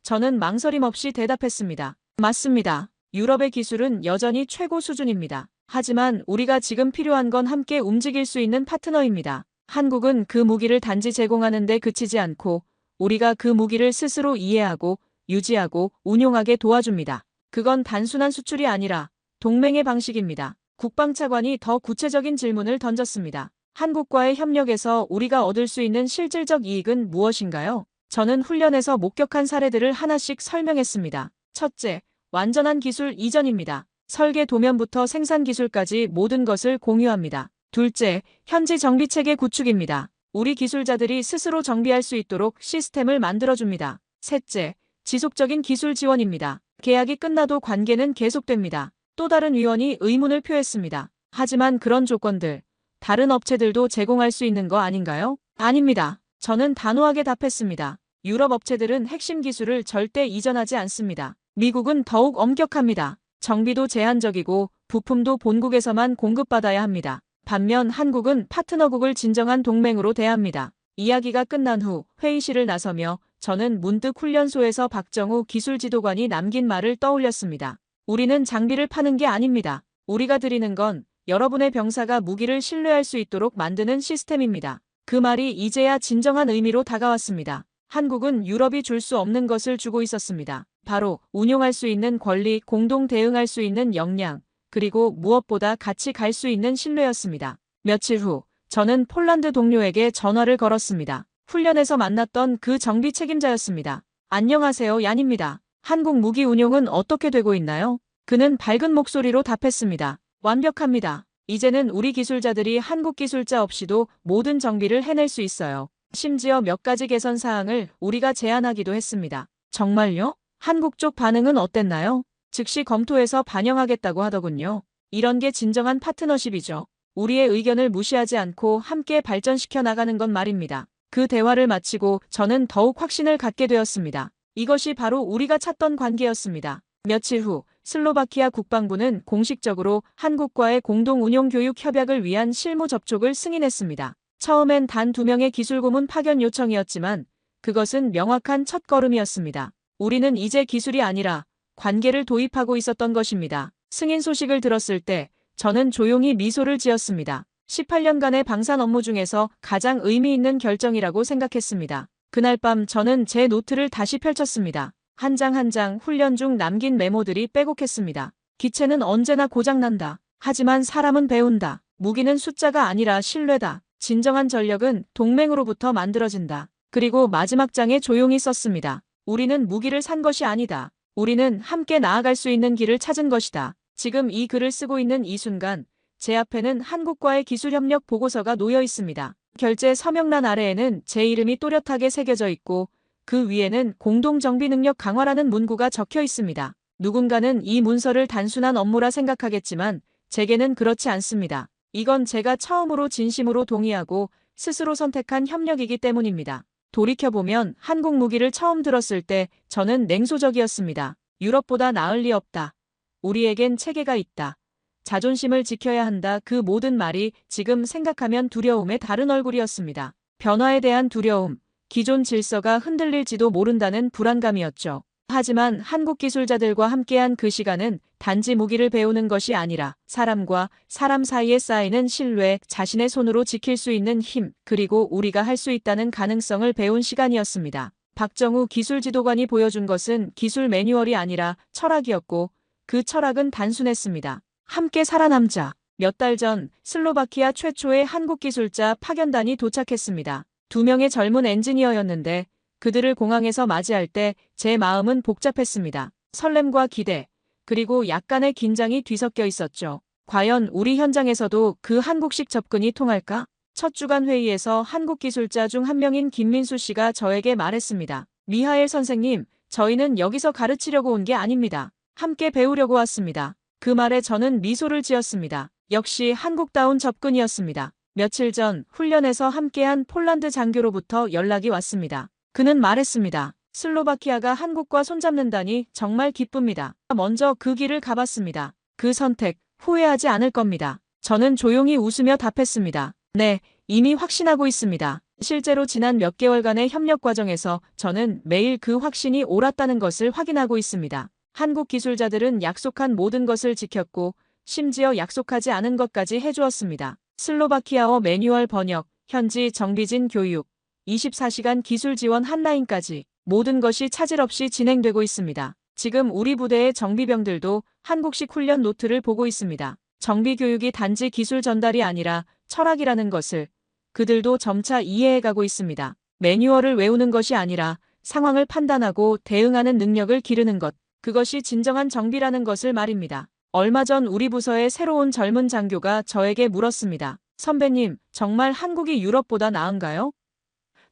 S2: 저는 망설임 없이 대답했습니다. 맞습니다. 유럽의 기술은 여전히 최고 수준입니다. 하지만 우리가 지금 필요한 건 함께 움직일 수 있는 파트너입니다. 한국은 그 무기를 단지 제공하는 데 그치지 않고 우리가 그 무기를 스스로 이해하고 유지하고 운용하게 도와줍니다. 그건 단순한 수출이 아니라 동맹의 방식입니다. 국방차관이 더 구체적인 질문을 던졌습니다. 한국과의 협력에서 우리가 얻을 수 있는 실질적 이익은 무엇인가요? 저는 훈련에서 목격한 사례들을 하나씩 설명했습니다. 첫째, 완전한 기술 이전입니다. 설계 도면부터 생산 기술까지 모든 것을 공유합니다. 둘째, 현지 정비체계 구축입니다. 우리 기술자들이 스스로 정비할 수 있도록 시스템을 만들어줍니다. 셋째, 지속적인 기술 지원입니다. 계약이 끝나도 관계는 계속됩니다. 또 다른 위원이 의문을 표했습니다. 하지만 그런 조건들, 다른 업체들도 제공할 수 있는 거 아닌가요? 아닙니다. 저는 단호하게 답했습니다. 유럽 업체들은 핵심 기술을 절대 이전하지 않습니다. 미국은 더욱 엄격합니다. 정비도 제한적이고 부품도 본국에서만 공급받아야 합니다. 반면 한국은 파트너국을 진정한 동맹으로 대합니다. 이야기가 끝난 후 회의실을 나서며 저는 문득 훈련소에서 박정우 기술지도관이 남긴 말을 떠올렸습니다. 우리는 장비를 파는 게 아닙니다. 우리가 드리는 건 여러분의 병사가 무기를 신뢰할 수 있도록 만드는 시스템입니다. 그 말이 이제야 진정한 의미로 다가왔습니다. 한국은 유럽이 줄 수 없는 것을 주고 있었습니다. 바로 운용할 수 있는 권리, 공동 대응할 수 있는 역량, 그리고 무엇보다 같이 갈 수 있는 신뢰였습니다. 며칠 후 저는 폴란드 동료에게 전화를 걸었습니다. 훈련에서 만났던 그 정비 책임자였습니다. 안녕하세요, 얀입니다. 한국 무기 운용은 어떻게 되고 있나요? 그는 밝은 목소리로 답했습니다. 완벽합니다. 이제는 우리 기술자들이 한국 기술자 없이도 모든 정비를 해낼 수 있어요. 심지어 몇 가지 개선 사항을 우리가 제안하기도 했습니다. 정말요? 한국 쪽 반응은 어땠나요? 즉시 검토해서 반영하겠다고 하더군요. 이런 게 진정한 파트너십이죠. 우리의 의견을 무시하지 않고 함께 발전시켜 나가는 건 말입니다. 그 대화를 마치고 저는 더욱 확신을 갖게 되었습니다. 이것이 바로 우리가 찾던 관계였습니다. 며칠 후 슬로바키아 국방부는 공식적으로 한국과의 공동 운용 교육 협약을 위한 실무 접촉을 승인했습니다. 처음엔 단 2명의 기술고문 파견 요청이었지만 그것은 명확한 첫걸음이었습니다. 우리는 이제 기술이 아니라 관계를 도입하고 있었던 것입니다. 승인 소식을 들었을 때 저는 조용히 미소를 지었습니다. 18년간의 방산 업무 중에서 가장 의미 있는 결정이라고 생각했습니다. 그날 밤 저는 제 노트를 다시 펼쳤습니다. 한 장 한 장 훈련 중 남긴 메모들이 빼곡했습니다. 기체는 언제나 고장난다. 하지만 사람은 배운다. 무기는 숫자가 아니라 신뢰다. 진정한 전력은 동맹으로부터 만들어진다. 그리고 마지막 장에 조용히 썼습니다. 우리는 무기를 산 것이 아니다. 우리는 함께 나아갈 수 있는 길을 찾은 것이다. 지금 이 글을 쓰고 있는 이 순간 제 앞에는 한국과의 기술협력 보고서가 놓여 있습니다. 결제 서명란 아래에는 제 이름이 또렷하게 새겨져 있고 그 위에는 공동정비 능력 강화라는 문구가 적혀 있습니다. 누군가는 이 문서를 단순한 업무라 생각하겠지만 제게는 그렇지 않습니다. 이건 제가 처음으로 진심으로 동의하고 스스로 선택한 협력이기 때문입니다. 돌이켜보면 한국 무기를 처음 들었을 때 저는 냉소적이었습니다. 유럽보다 나을 리 없다. 우리에겐 체계가 있다. 자존심을 지켜야 한다. 그 모든 말이 지금 생각하면 두려움의 다른 얼굴이었습니다. 변화에 대한 두려움, 기존 질서가 흔들릴지도 모른다는 불안감이었죠. 하지만 한국 기술자들과 함께한 그 시간은 단지 무기를 배우는 것이 아니라 사람과 사람 사이에 쌓이는 신뢰, 자신의 손으로 지킬 수 있는 힘, 그리고 우리가 할 수 있다는 가능성을 배운 시간이었습니다. 박정우 기술지도관이 보여준 것은 기술 매뉴얼이 아니라 철학이었고 그 철학은 단순했습니다. 함께 살아남자. 몇 달 전 슬로바키아 최초의 한국 기술자 파견단이 도착했습니다. 2명의 젊은 엔지니어였는데 그들을 공항에서 맞이할 때 제 마음은 복잡했습니다. 설렘과 기대, 그리고 약간의 긴장이 뒤섞여 있었죠. 과연 우리 현장에서도 그 한국식 접근이 통할까? 첫 주간 회의에서 한국 기술자 중 한 명인 김민수 씨가 저에게 말했습니다. 미하엘 선생님, 저희는 여기서 가르치려고 온 게 아닙니다. 함께 배우려고 왔습니다. 그 말에 저는 미소를 지었습니다. 역시 한국다운 접근이었습니다. 며칠 전 훈련에서 함께한 폴란드 장교로부터 연락이 왔습니다. 그는 말했습니다. 슬로바키아가 한국과 손잡는다니 정말 기쁩니다. 먼저 그 길을 가봤습니다. 그 선택 후회하지 않을 겁니다. 저는 조용히 웃으며 답했습니다. 네, 이미 확신하고 있습니다. 실제로 지난 몇 개월간의 협력 과정에서 저는 매일 그 확신이 옳았다는 것을 확인하고 있습니다. 한국 기술자들은 약속한 모든 것을 지켰고 심지어 약속하지 않은 것까지 해주었습니다. 슬로바키아어 매뉴얼 번역, 현지 정비진 교육, 24시간 기술 지원 핫라인까지 모든 것이 차질 없이 진행되고 있습니다. 지금 우리 부대의 정비병들도 한국식 훈련 노트를 보고 있습니다. 정비 교육이 단지 기술 전달이 아니라 철학이라는 것을 그들도 점차 이해해가고 있습니다. 매뉴얼을 외우는 것이 아니라 상황을 판단하고 대응하는 능력을 기르는 것, 그것이 진정한 정비라는 것을 말입니다. 얼마 전 우리 부서의 새로운 젊은 장교가 저에게 물었습니다. 선배님, 정말 한국이 유럽보다 나은가요?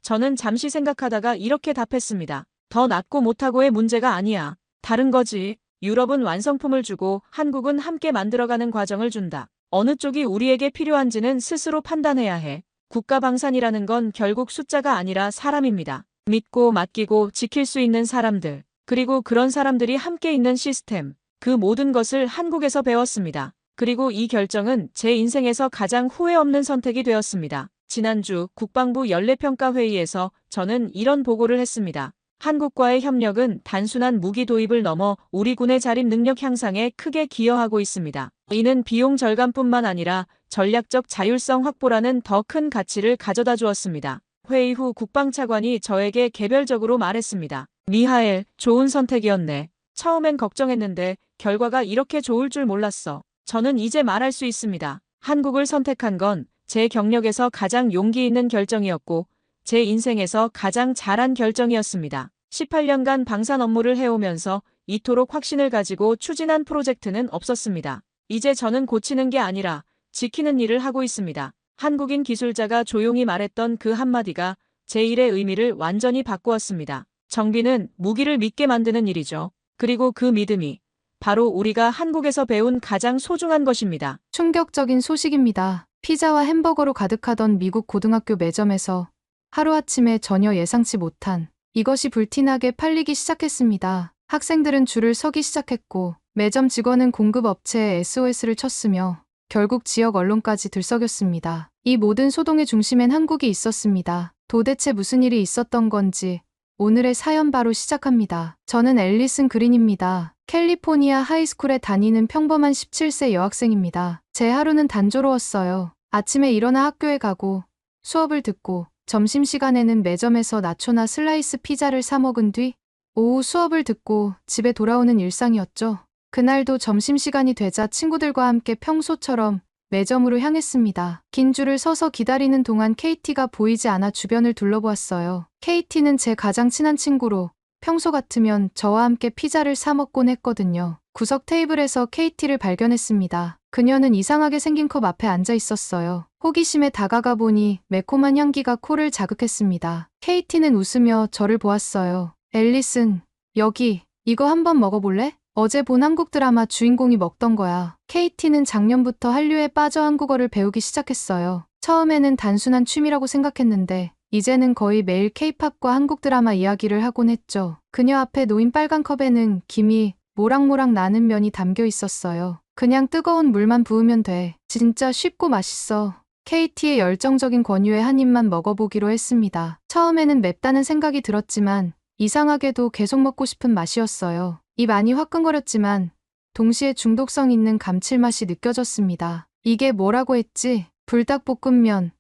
S2: 저는 잠시 생각하다가 이렇게 답했습니다. 더 낫고 못하고의 문제가 아니야. 다른 거지. 유럽은 완성품을 주고 한국은 함께 만들어가는 과정을 준다. 어느 쪽이 우리에게 필요한지는 스스로 판단해야 해. 국가 방산이라는 건 결국 숫자가 아니라 사람입니다. 믿고 맡기고 지킬 수 있는 사람들. 그리고 그런 사람들이 함께 있는 시스템, 그 모든 것을 한국에서 배웠습니다. 그리고 이 결정은 제 인생에서 가장 후회 없는 선택이 되었습니다. 지난주 국방부 연례평가회의에서 저는 이런 보고를 했습니다. 한국과의 협력은 단순한 무기 도입을 넘어 우리 군의 자립 능력 향상에 크게 기여하고 있습니다. 이는 비용 절감뿐만 아니라 전략적 자율성 확보라는 더 큰 가치를 가져다 주었습니다. 회의 후 국방차관이 저에게 개별적으로 말했습니다. 미하엘, 좋은 선택이었네. 처음엔 걱정했는데 결과가 이렇게 좋을 줄 몰랐어. 저는 이제 말할 수 있습니다. 한국을 선택한 건 제 경력에서 가장 용기 있는 결정이었고 제 인생에서 가장 잘한 결정이었습니다. 18년간 방산 업무를 해오면서 이토록 확신을 가지고 추진한 프로젝트는 없었습니다. 이제 저는 고치는 게 아니라 지키는 일을 하고 있습니다. 한국인 기술자가 조용히 말했던 그 한마디가 제 일의 의미를 완전히 바꾸었습니다. 정비는 무기를 믿게 만드는 일이죠. 그리고 그 믿음이 바로 우리가 한국에서 배운 가장 소중한 것입니다.
S3: 충격적인 소식입니다. 피자와 햄버거로 가득하던 미국 고등학교 매점에서 하루아침에 전혀 예상치 못한 이것이 불티나게 팔리기 시작했습니다. 학생들은 줄을 서기 시작했고 매점 직원은 공급업체에 SOS를 쳤으며 결국 지역 언론까지 들썩였습니다. 이 모든 소동의 중심엔 한국이 있었습니다. 도대체 무슨 일이 있었던 건지 오늘의 사연 바로 시작합니다. 저는 앨리슨 그린입니다. 캘리포니아 하이스쿨에 다니는 평범한 17세 여학생입니다. 제 하루는 단조로웠어요. 아침에 일어나 학교에 가고 수업을 듣고 점심시간에는 매점에서 나초나 슬라이스 피자를 사 먹은 뒤 오후 수업을 듣고 집에 돌아오는 일상이었죠. 그날도 점심시간이 되자 친구들과 함께 평소처럼 매점으로 향했습니다. 긴 줄을 서서 기다리는 동안 KT가 보이지 않아 주변을 둘러보았어요. KT는 제 가장 친한 친구로 평소 같으면 저와 함께 피자를 사 먹곤 했거든요. 구석 테이블에서 KT를 발견했습니다. 그녀는 이상하게 생긴 컵 앞에 앉아 있었어요. 호기심에 다가가 보니 매콤한 향기가 코를 자극했습니다. KT는 웃으며 저를 보았어요. 앨리슨, 여기, 이거 한번 먹어볼래? 어제 본 한국 드라마 주인공이 먹던 거야. KT는 작년부터 한류에 빠져 한국어를 배우기 시작했어요. 처음에는 단순한 취미라고 생각했는데 이제는 거의 매일 K-팝과 한국 드라마 이야기를 하곤 했죠. 그녀 앞에 놓인 빨간 컵에는 김이 모락모락 나는 면이 담겨 있었어요. 그냥 뜨거운 물만 부으면 돼. 진짜 쉽고 맛있어. KT의 열정적인 권유에 한 입만 먹어보기로 했습니다. 처음에는 맵다는 생각이 들었지만 이상하게도 계속 먹고 싶은 맛이었어요. 입 안이 화끈거렸지만 동시에 중독성 있는 감칠맛이 느껴졌습니다. 이게 뭐라고 했지? 불닭볶음면.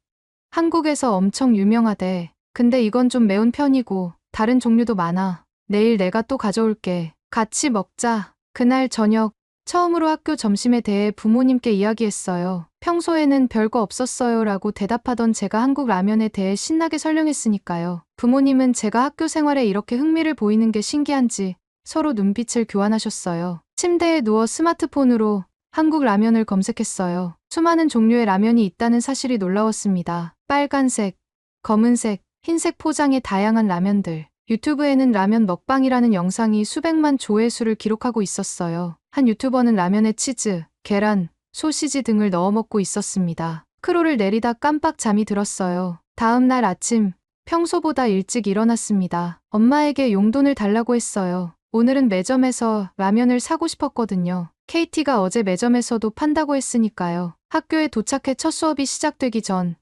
S3: 한국에서 엄청 유명하대. 근데 이건 좀 매운 편이고 다른 종류도 많아. 내일 내가 또 가져올게. 같이 먹자. 그날 저녁 처음으로 학교 점심에 대해 부모님께 이야기했어요. 평소에는 별거 없었어요 라고 대답하던 제가 한국 라면에 대해 신나게 설명했으니까요. 부모님은 제가 학교 생활에 이렇게 흥미를 보이는 게 신기한지 서로 눈빛을 교환하셨어요. 침대에 누워 스마트폰으로 한국 라면을 검색했어요. 수많은 종류의 라면이 있다는 사실이 놀라웠습니다. 빨간색, 검은색, 흰색 포장의 다양한 라면들. 유튜브에는 라면 먹방이라는 영상이 수백만 조회수를 기록하고 있었어요. 한 유튜버는 라면에 치즈, 계란, 소시지 등을 넣어 먹고 있었습니다. 크롤을 내리다 깜빡 잠이 들었어요. 다음 날 아침, 평소보다 일찍 일어났습니다. 엄마에게 용돈을 달라고 했어요. 오늘은 매점에서 라면을 사고 싶었거든요. KT가 어제 매점에서도 판다고 했으니까요. 학교에 도착해 첫 수업이 시작되기 전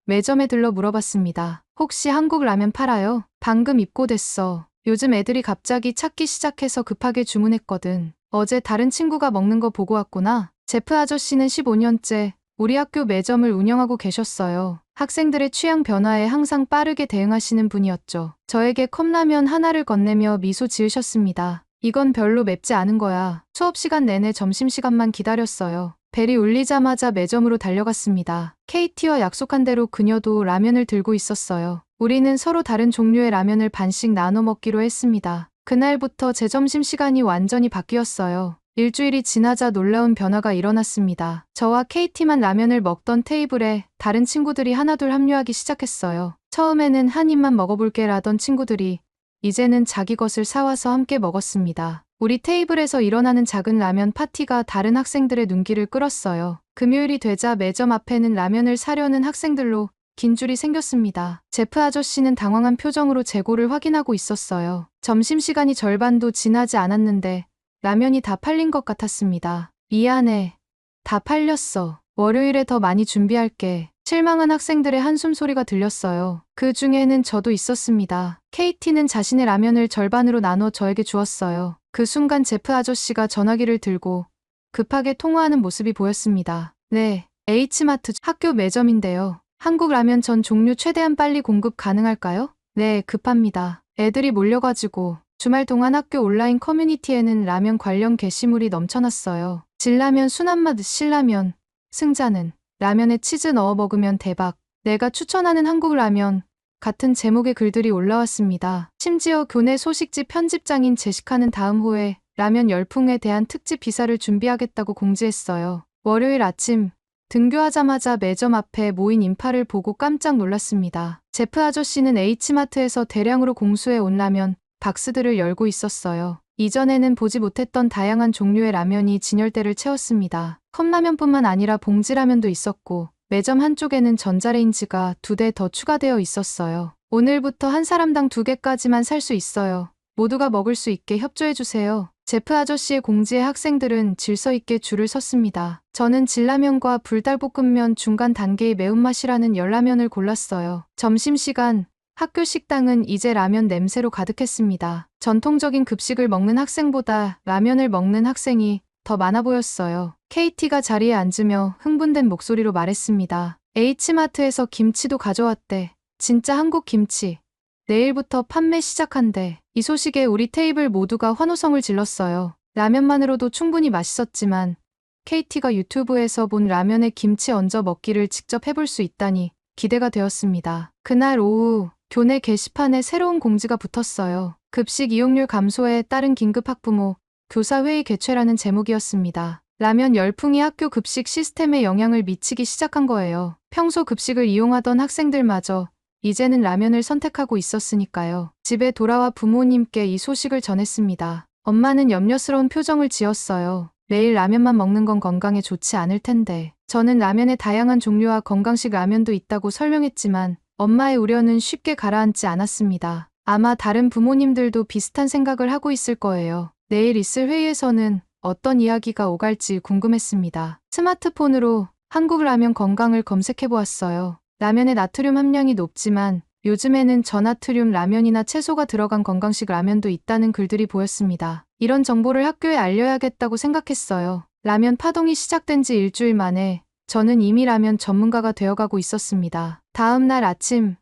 S3: 매점에 들러 물어봤습니다. 혹시 한국 라면 팔아요? 방금 입고됐어. 요즘 애들이 갑자기 찾기 시작해서 급하게 주문했거든. 어제 다른 친구가 먹는 거 보고 왔구나. 제프 아저씨는 15년째 우리 학교 매점을 운영하고 계셨어요. 학생들의 취향 변화에 항상 빠르게 대응하시는 분이었죠. 저에게 컵라면 하나를 건네며 미소 지으셨습니다. 이건 별로 맵지 않은 거야. 수업 시간 내내 점심시간만 기다렸어요. 벨이 울리자마자 매점으로 달려갔습니다. KT와 약속한 대로 그녀도 라면을 들고 있었어요. 우리는 서로 다른 종류의 라면을 반씩 나눠 먹기로 했습니다. 그날부터 제 점심시간이 완전히 바뀌었어요. 일주일이 지나자 놀라운 변화가 일어났습니다. 저와 KT만 라면을 먹던 테이블에 다른 친구들이 하나둘 합류하기 시작했어요. 처음에는 한 입만 먹어볼게라던 친구들이 이제는 자기 것을 사와서 함께 먹었습니다. 우리 테이블에서 일어나는 작은 라면 파티가 다른 학생들의 눈길을 끌었어요. 금요일이 되자 매점 앞에는 라면을 사려는 학생들로 긴 줄이 생겼습니다. 제프 아저씨는 당황한 표정으로 재고를 확인하고 있었어요. 점심시간이 절반도 지나지 않았는데 라면이 다 팔린 것 같았습니다. 미안해. 다 팔렸어. 월요일에 더 많이 준비할게. 실망한 학생들의 한숨 소리가 들렸어요. 그 중에는 저도 있었습니다. KT는 자신의 라면을 절반으로 나눠 저에게 주었어요. 그 순간 제프 아저씨가 전화기를 들고 급하게 통화하는 모습이 보였습니다. 네, H마트 학교 매점인데요. 한국 라면 전 종류 최대한 빨리 공급 가능할까요? 네, 급합니다. 애들이 몰려가지고 주말 동안 학교 온라인 커뮤니티에는 라면 관련 게시물이 넘쳐났어요. 진라면, 순한맛, 신라면, 승자는 라면에 치즈 넣어 먹으면 대박. 내가 추천하는 한국 라면 같은 제목의 글들이 올라왔습니다. 심지어 교내 소식지 편집장인 제시카는 다음 호에 라면 열풍에 대한 특집 기사를 준비하겠다고 공지했어요. 월요일 아침 등교하자마자 매점 앞에 모인 인파를 보고 깜짝 놀랐습니다. 제프 아저씨는 H마트에서 대량으로 공수해 온 라면 박스들을 열고 있었어요. 이전에는 보지 못했던 다양한 종류의 라면이 진열대를 채웠습니다. 컵라면뿐만 아니라 봉지라면도 있었고 매점 한쪽에는 전자레인지가 2대 더 추가되어 있었어요. 오늘부터 한 사람당 2개까지만 살 수 있어요. 모두가 먹을 수 있게 협조해주세요. 제프 아저씨의 공지에 학생들은 질서 있게 줄을 섰습니다. 저는 진라면과 불닭볶음면 중간 단계의 매운맛이라는 열라면을 골랐어요. 점심시간 학교 식당은 이제 라면 냄새로 가득했습니다. 전통적인 급식을 먹는 학생보다 라면을 먹는 학생이 더 많아 보였어요. KT가 자리에 앉으며 흥분된 목소리로 말했습니다. H마트에서 김치도 가져왔대. 진짜 한국 김치. 내일부터 판매 시작한대. 이 소식에 우리 테이블 모두가 환호성을 질렀어요. 라면만으로도 충분히 맛있었지만 KT가 유튜브에서 본 라면에 김치 얹어 먹기를 직접 해볼 수 있다니 기대가 되었습니다. 그날 오후 교내 게시판에 새로운 공지가 붙었어요. 급식 이용률 감소에 따른 긴급 학부모 교사회의 개최라는 제목이었습니다. 라면 열풍이 학교 급식 시스템에 영향을 미치기 시작한 거예요. 평소 급식을 이용하던 학생들마저 이제는 라면을 선택하고 있었으니까요. 집에 돌아와 부모님께 이 소식을 전했습니다. 엄마는 염려스러운 표정을 지었어요. 매일 라면만 먹는 건 건강에 좋지 않을 텐데. 저는 라면의 다양한 종류와 건강식 라면도 있다고 설명했지만 엄마의 우려는 쉽게 가라앉지 않았습니다. 아마 다른 부모님들도 비슷한 생각을 하고 있을 거예요. 내일 있을 회의에서는 어떤 이야기가 오갈지 궁금했습니다. 스마트폰으로 한국 라면 건강을 검색해보았어요. 라면의 나트륨 함량이 높지만 요즘에는 저나트륨 라면이나 채소가 들어간 건강식 라면도 있다는 글들이 보였습니다. 이런 정보를 학교에 알려야겠다고 생각했어요. 라면 파동이 시작된 지 일주일 만에 저는 이미 라면 전문가가 되어가고 있었습니다. 다음 날 아침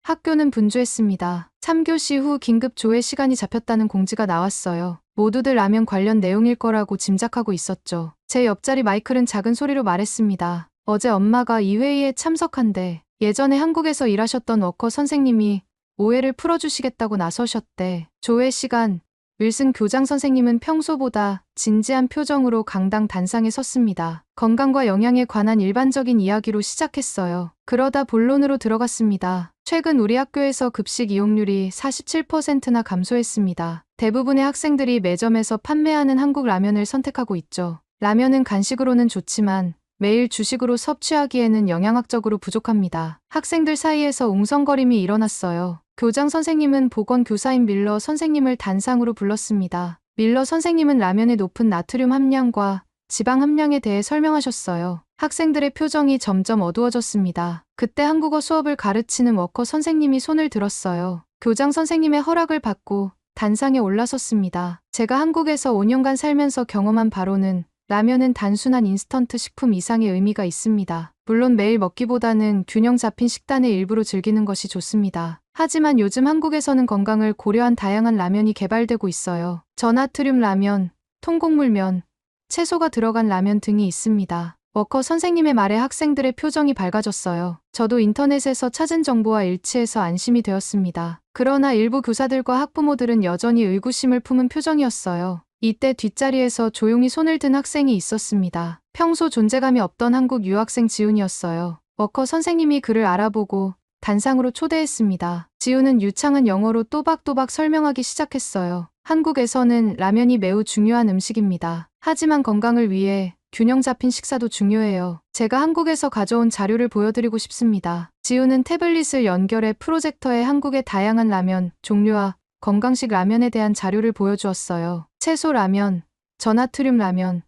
S3: 학교는 분주했습니다. 3교시 후 긴급 조회 시간이 잡혔다는 공지가 나왔어요. 모두들 라면 관련 내용일 거라고 짐작하고 있었죠. 제 옆자리 마이클은 작은 소리로 말했습니다. 어제 엄마가 이 회의에 참석한대. 예전에 한국에서 일하셨던 워커 선생님이 오해를 풀어주시겠다고 나서셨대. 조회 시간, 윌슨 교장 선생님은 평소보다 진지한 표정으로 강당 단상에 섰습니다. 건강과 영양에 관한 일반적인 이야기로 시작했어요. 그러다 본론으로 들어갔습니다. 최근 우리 학교에서 급식 이용률이 47%나 감소했습니다. 대부분의 학생들이 매점에서 판매하는 한국 라면을 선택하고 있죠. 라면은 간식으로는 좋지만 매일 주식으로 섭취하기에는 영양학적으로 부족합니다. 학생들 사이에서 웅성거림이 일어났어요. 교장 선생님은 보건교사인 밀러 선생님을 단상으로 불렀습니다. 밀러 선생님은 라면의 높은 나트륨 함량과 지방 함량에 대해 설명하셨어요. 학생들의 표정이 점점 어두워졌습니다. 그때 한국어 수업을 가르치는 워커 선생님이 손을 들었어요. 교장 선생님의 허락을 받고 단상에 올라섰습니다. 제가 한국에서 5년간 살면서 경험한 바로는 라면은 단순한 인스턴트 식품 이상의 의미가 있습니다. 물론 매일 먹기보다는 균형 잡힌 식단의 일부로 즐기는 것이 좋습니다. 하지만 요즘 한국에서는 건강을 고려한 다양한 라면이 개발되고 있어요. 저나트륨 라면, 통곡물면, 채소가 들어간 라면 등이 있습니다. 워커 선생님의 말에 학생들의 표정이 밝아졌어요. 저도 인터넷에서 찾은 정보와 일치해서 안심이 되었습니다. 그러나 일부 교사들과 학부모들은 여전히 의구심을 품은 표정이었어요. 이때 뒷자리에서 조용히 손을 든 학생이 있었습니다. 평소 존재감이 없던 한국 유학생 지훈이었어요. 워커 선생님이 그를 알아보고 단상으로 초대했습니다. 지훈은 유창한 영어로 또박또박 설명하기 시작했어요. 한국에서는 라면이 매우 중요한 음식입니다. 하지만 건강을 위해 균형 잡힌 식사도 중요해요. 제가 한국에서 가져온 자료를 보여드리고 싶습니다. 지우는 태블릿을 연결해 프로젝터에 한국의 다양한 라면 종류와 건강식 라면에 대한 자료를 보여주었어요. 채소 라면, 저나트륨 라면,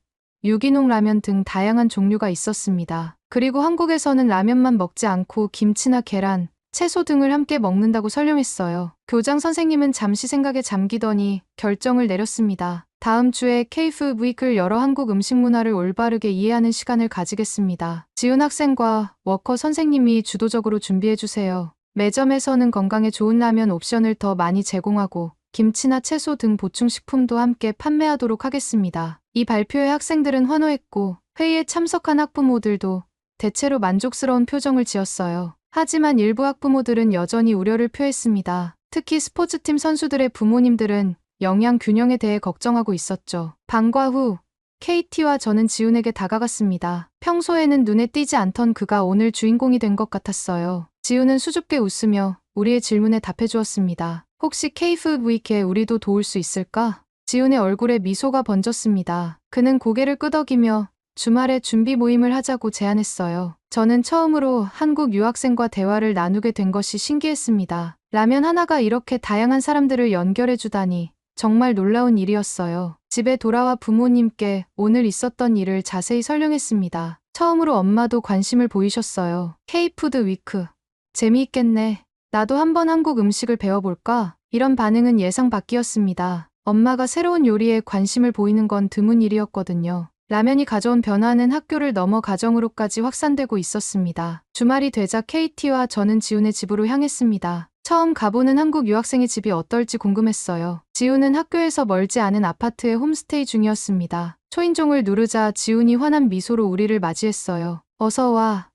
S3: 유기농 라면 등 다양한 종류가 있었습니다. 그리고 한국에서는 라면만 먹지 않고 김치나 계란, 채소 등을 함께 먹는다고 설명했어요. 교장 선생님은 잠시 생각에 잠기더니 결정을 내렸습니다. 다음 주에 K-Food Week을 열어 한국 음식 문화를 올바르게 이해하는 시간을 가지겠습니다. 지훈 학생과 워커 선생님이 주도적으로 준비해주세요. 매점에서는 건강에 좋은 라면 옵션을 더 많이 제공하고 김치나 채소 등 보충식품도 함께 판매하도록 하겠습니다. 이 발표에 학생들은 환호했고 회의에 참석한 학부모들도 대체로 만족스러운 표정을 지었어요. 하지만 일부 학부모들은 여전히 우려를 표했습니다. 특히 스포츠팀 선수들의 부모님들은 영양 균형에 대해 걱정하고 있었죠. 방과 후 KT와 저는 지훈에게 다가갔습니다. 평소에는 눈에 띄지 않던 그가 오늘 주인공이 된 것 같았어요. 지훈은 수줍게 웃으며 우리의 질문에 답해 주었습니다. 혹시 K-Food Week에 우리도 도울 수 있을까? 지훈의 얼굴에 미소가 번졌습니다. 그는 고개를 끄덕이며 주말에 준비 모임을 하자고 제안했어요. 저는 처음으로 한국 유학생과 대화를 나누게 된 것이 신기했습니다. 라면 하나가 이렇게 다양한 사람들을 연결해 주다니 정말 놀라운 일이었어요. 집에 돌아와 부모님께 오늘 있었던 일을 자세히 설명했습니다. 처음으로 엄마도 관심을 보이셨어요. K-푸드 위크. 재미있겠네. 나도 한번 한국 음식을 배워볼까? 이런 반응은 예상 밖이었습니다. 엄마가 새로운 요리에 관심을 보이는 건 드문 일이었거든요. 라면이 가져온 변화는 학교를 넘어 가정으로까지 확산되고 있었습니다. 주말이 되자 KT와 저는 지훈의 집으로 향했습니다. 처음 가보는 한국 유학생의 집이 어떨지 궁금했어요. 지훈은 학교에서 멀지 않은 아파트에 홈스테이 중이었습니다. 초인종을 누르자 지훈이 환한 미소로 우리를 맞이했어요. 어서 와.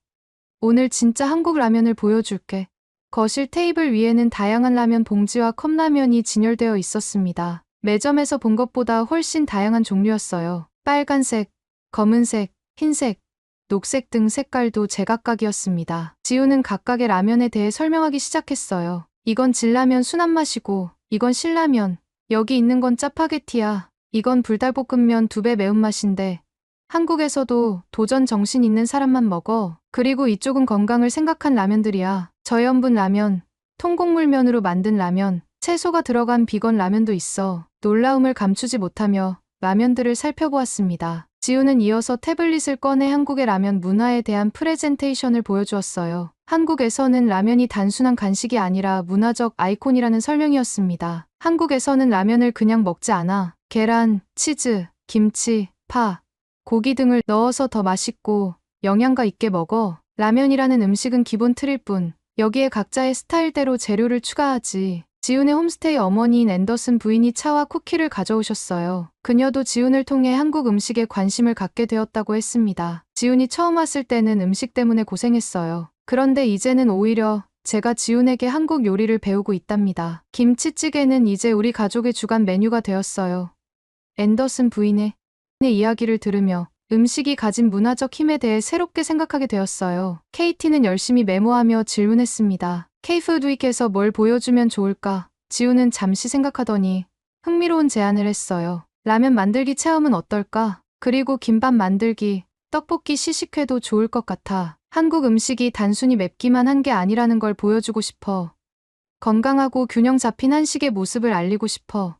S3: 오늘 진짜 한국 라면을 보여줄게. 거실 테이블 위에는 다양한 라면 봉지와 컵라면이 진열되어 있었습니다. 매점에서 본 것보다 훨씬 다양한 종류였어요. 빨간색, 검은색, 흰색, 녹색 등 색깔도 제각각이었습니다. 지훈은 각각의 라면에 대해 설명하기 시작했어요. 이건 진라면 순한 맛이고, 이건 신라면, 여기 있는 건 짜파게티야. 이건 불닭볶음면 2배 매운맛인데, 한국에서도 도전 정신 있는 사람만 먹어. 그리고 이쪽은 건강을 생각한 라면들이야. 저염분 라면, 통곡물면으로 만든 라면, 채소가 들어간 비건 라면도 있어. 놀라움을 감추지 못하며 라면들을 살펴보았습니다. 지훈은 이어서 태블릿을 꺼내 한국의 라면 문화에 대한 프레젠테이션을 보여주었어요. 한국에서는 라면이 단순한 간식이 아니라 문화적 아이콘이라는 설명이었습니다. 한국에서는 라면을 그냥 먹지 않아. 계란, 치즈, 김치, 파, 고기 등을 넣어서 더 맛있고 영양가 있게 먹어. 라면이라는 음식은 기본 틀일 뿐, 여기에 각자의 스타일대로 재료를 추가하지. 지훈의 홈스테이 어머니인 앤더슨 부인이 차와 쿠키를 가져오셨어요. 그녀도 지훈을 통해 한국 음식에 관심을 갖게 되었다고 했습니다. 지훈이 처음 왔을 때는 음식 때문에 고생했어요. 그런데 이제는 오히려 제가 지훈에게 한국 요리를 배우고 있답니다. 김치찌개는 이제 우리 가족의 주간 메뉴가 되었어요. 앤더슨 부인의 이야기를 들으며 음식이 가진 문화적 힘에 대해 새롭게 생각하게 되었어요. KT는 열심히 메모하며 질문했습니다. K-Food Week에서 뭘 보여주면 좋을까? 지훈은 잠시 생각하더니 흥미로운 제안을 했어요. 라면 만들기 체험은 어떨까? 그리고 김밥 만들기, 떡볶이 시식회도 좋을 것 같아. 한국 음식이 단순히 맵기만 한 게 아니라는 걸 보여주고 싶어. 건강하고 균형 잡힌 한식의 모습을 알리고 싶어.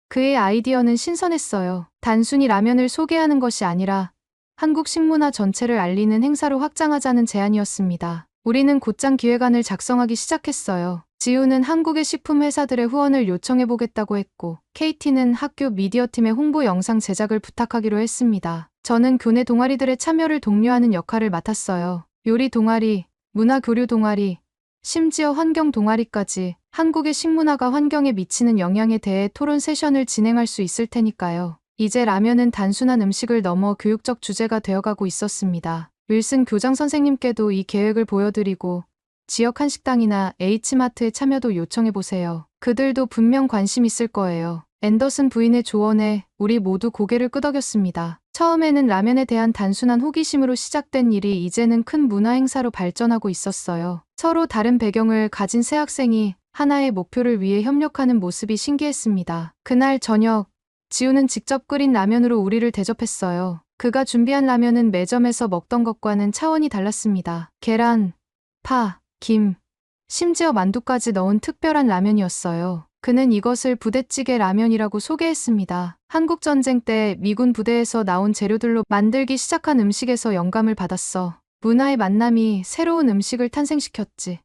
S3: 그의 아이디어는 신선했어요. 단순히 라면을 소개하는 것이 아니라 한국 식문화 전체를 알리는 행사로 확장하자는 제안이었습니다. 우리는 곧장 기획안을 작성하기 시작했어요. 지훈은 한국의 식품 회사들의 후원을 요청해보겠다고 했고, KT는 학교 미디어팀의 홍보 영상 제작을 부탁하기로 했습니다. 저는 교내 동아리들의 참여를 독려하는 역할을 맡았어요. 요리 동아리, 문화 교류 동아리, 심지어 환경 동아리까지 한국의 식문화가 환경에 미치는 영향에 대해 토론 세션을 진행할 수 있을 테니까요. 이제 라면은 단순한 음식을 넘어 교육적 주제가 되어가고 있었습니다. 윌슨 교장 선생님께도 이 계획을 보여드리고 지역 한식당이나 H마트의 참여도 요청해보세요. 그들도 분명 관심 있을 거예요. 앤더슨 부인의 조언에 우리 모두 고개를 끄덕였습니다. 처음에는 라면에 대한 단순한 호기심으로 시작된 일이 이제는 큰 문화 행사로 발전하고 있었어요. 서로 다른 배경을 가진 세 학생이 하나의 목표를 위해 협력하는 모습이 신기했습니다. 그날 저녁, 지훈은 직접 끓인 라면으로 우리를 대접했어요. 그가 준비한 라면은 매점에서 먹던 것과는 차원이 달랐습니다. 계란, 파, 김, 심지어 만두까지 넣은 특별한 라면이었어요. 그는 이것을 부대찌개 라면이라고 소개했습니다. 한국전쟁 때 미군 부대에서 나온 재료들로 만들기 시작한 음식에서 영감을 받았어. 문화의 만남이 새로운 음식을 탄생시켰지.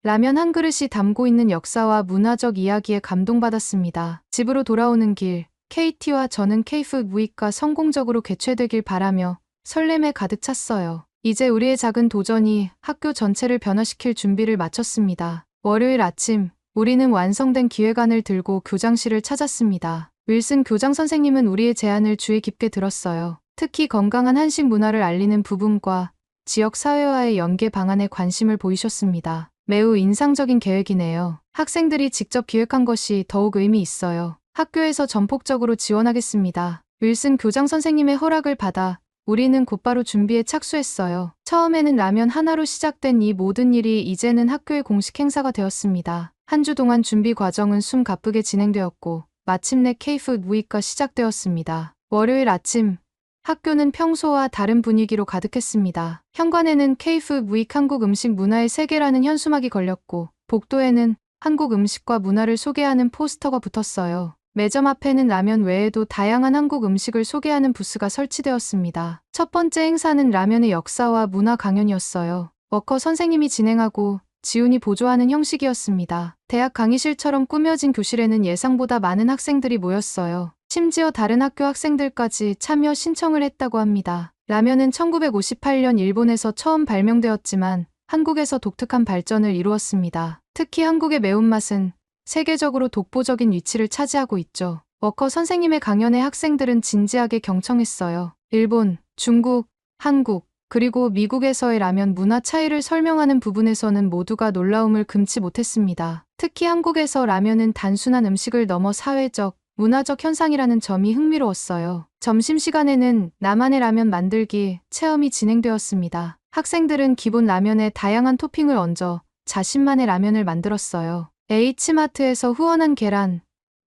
S3: 라면 한 그릇이 담고 있는 역사와 문화적 이야기에 감동받았습니다. 집으로 돌아오는 길, KT와 저는 K푸드 위크가 성공적으로 개최되길 바라며 설렘에 가득 찼어요. 이제 우리의 작은 도전이 학교 전체를 변화시킬 준비를 마쳤습니다. 월요일 아침, 우리는 완성된 기획안을 들고 교장실을 찾았습니다. 윌슨 교장 선생님은 우리의 제안을 주의 깊게 들었어요. 특히 건강한 한식 문화를 알리는 부분과 지역 사회와의 연계 방안에 관심을 보이셨습니다. 매우 인상적인 계획이네요. 학생들이 직접 기획한 것이 더욱 의미 있어요. 학교에서 전폭적으로 지원하겠습니다. 윌슨 교장 선생님의 허락을 받아 우리는 곧바로 준비에 착수했어요. 처음에는 라면 하나로 시작된 이 모든 일이 이제는 학교의 공식 행사가 되었습니다. 한 주 동안 준비 과정은 숨 가쁘게 진행되었고 마침내 K푸드 위크가 시작되었습니다. 월요일 아침, 학교는 평소와 다른 분위기로 가득했습니다. 현관에는 K푸드 위크 한국 음식 문화의 세계라는 현수막이 걸렸고 복도에는 한국 음식과 문화를 소개하는 포스터가 붙었어요. 매점 앞에는 라면 외에도 다양한 한국 음식을 소개하는 부스가 설치되었습니다. 첫 번째 행사는 라면의 역사와 문화 강연이었어요. 워커 선생님이 진행하고 지훈이 보조하는 형식이었습니다. 대학 강의실처럼 꾸며진 교실에는 예상보다 많은 학생들이 모였어요. 심지어 다른 학교 학생들까지 참여 신청을 했다고 합니다. 라면은 1958년 일본에서 처음 발명되었지만 한국에서 독특한 발전을 이루었습니다. 특히 한국의 매운맛은 세계적으로 독보적인 위치를 차지하고 있죠. 워커 선생님의 강연에 학생들은 진지하게 경청했어요. 일본, 중국, 한국, 그리고 미국에서의 라면 문화 차이를 설명하는 부분에서는 모두가 놀라움을 금치 못했습니다. 특히 한국에서 라면은 단순한 음식을 넘어 사회적, 문화적 현상이라는 점이 흥미로웠어요. 점심시간에는 나만의 라면 만들기 체험이 진행되었습니다. 학생들은 기본 라면에 다양한 토핑을 얹어 자신만의 라면을 만들었어요. H마트에서 후원한 계란,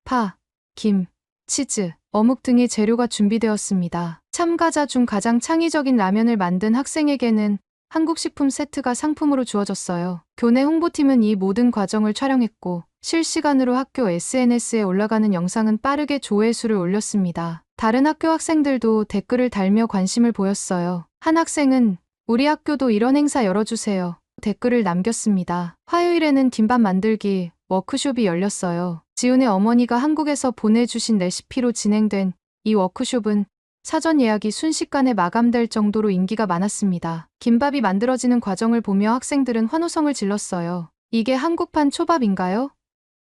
S3: 파, 김, 치즈, 어묵 등의 재료가 준비되었습니다. 참가자 중 가장 창의적인 라면을 만든 학생에게는 한국식품 세트가 상품으로 주어졌어요. 교내 홍보팀은 이 모든 과정을 촬영했고 실시간으로 학교 SNS에 올라가는 영상은 빠르게 조회수를 올렸습니다. 다른 학교 학생들도 댓글을 달며 관심을 보였어요. 한 학생은 우리 학교도 이런 행사 열어주세요. 댓글을 남겼습니다. 화요일에는 김밥 만들기 워크숍이 열렸어요. 지훈의 어머니가 한국에서 보내주신 레시피로 진행된 이 워크숍은 사전 예약이 순식간에 마감될 정도로 인기가 많았습니다. 김밥이 만들어지는 과정을 보며 학생들은 환호성을 질렀어요. 이게 한국판 초밥인가요?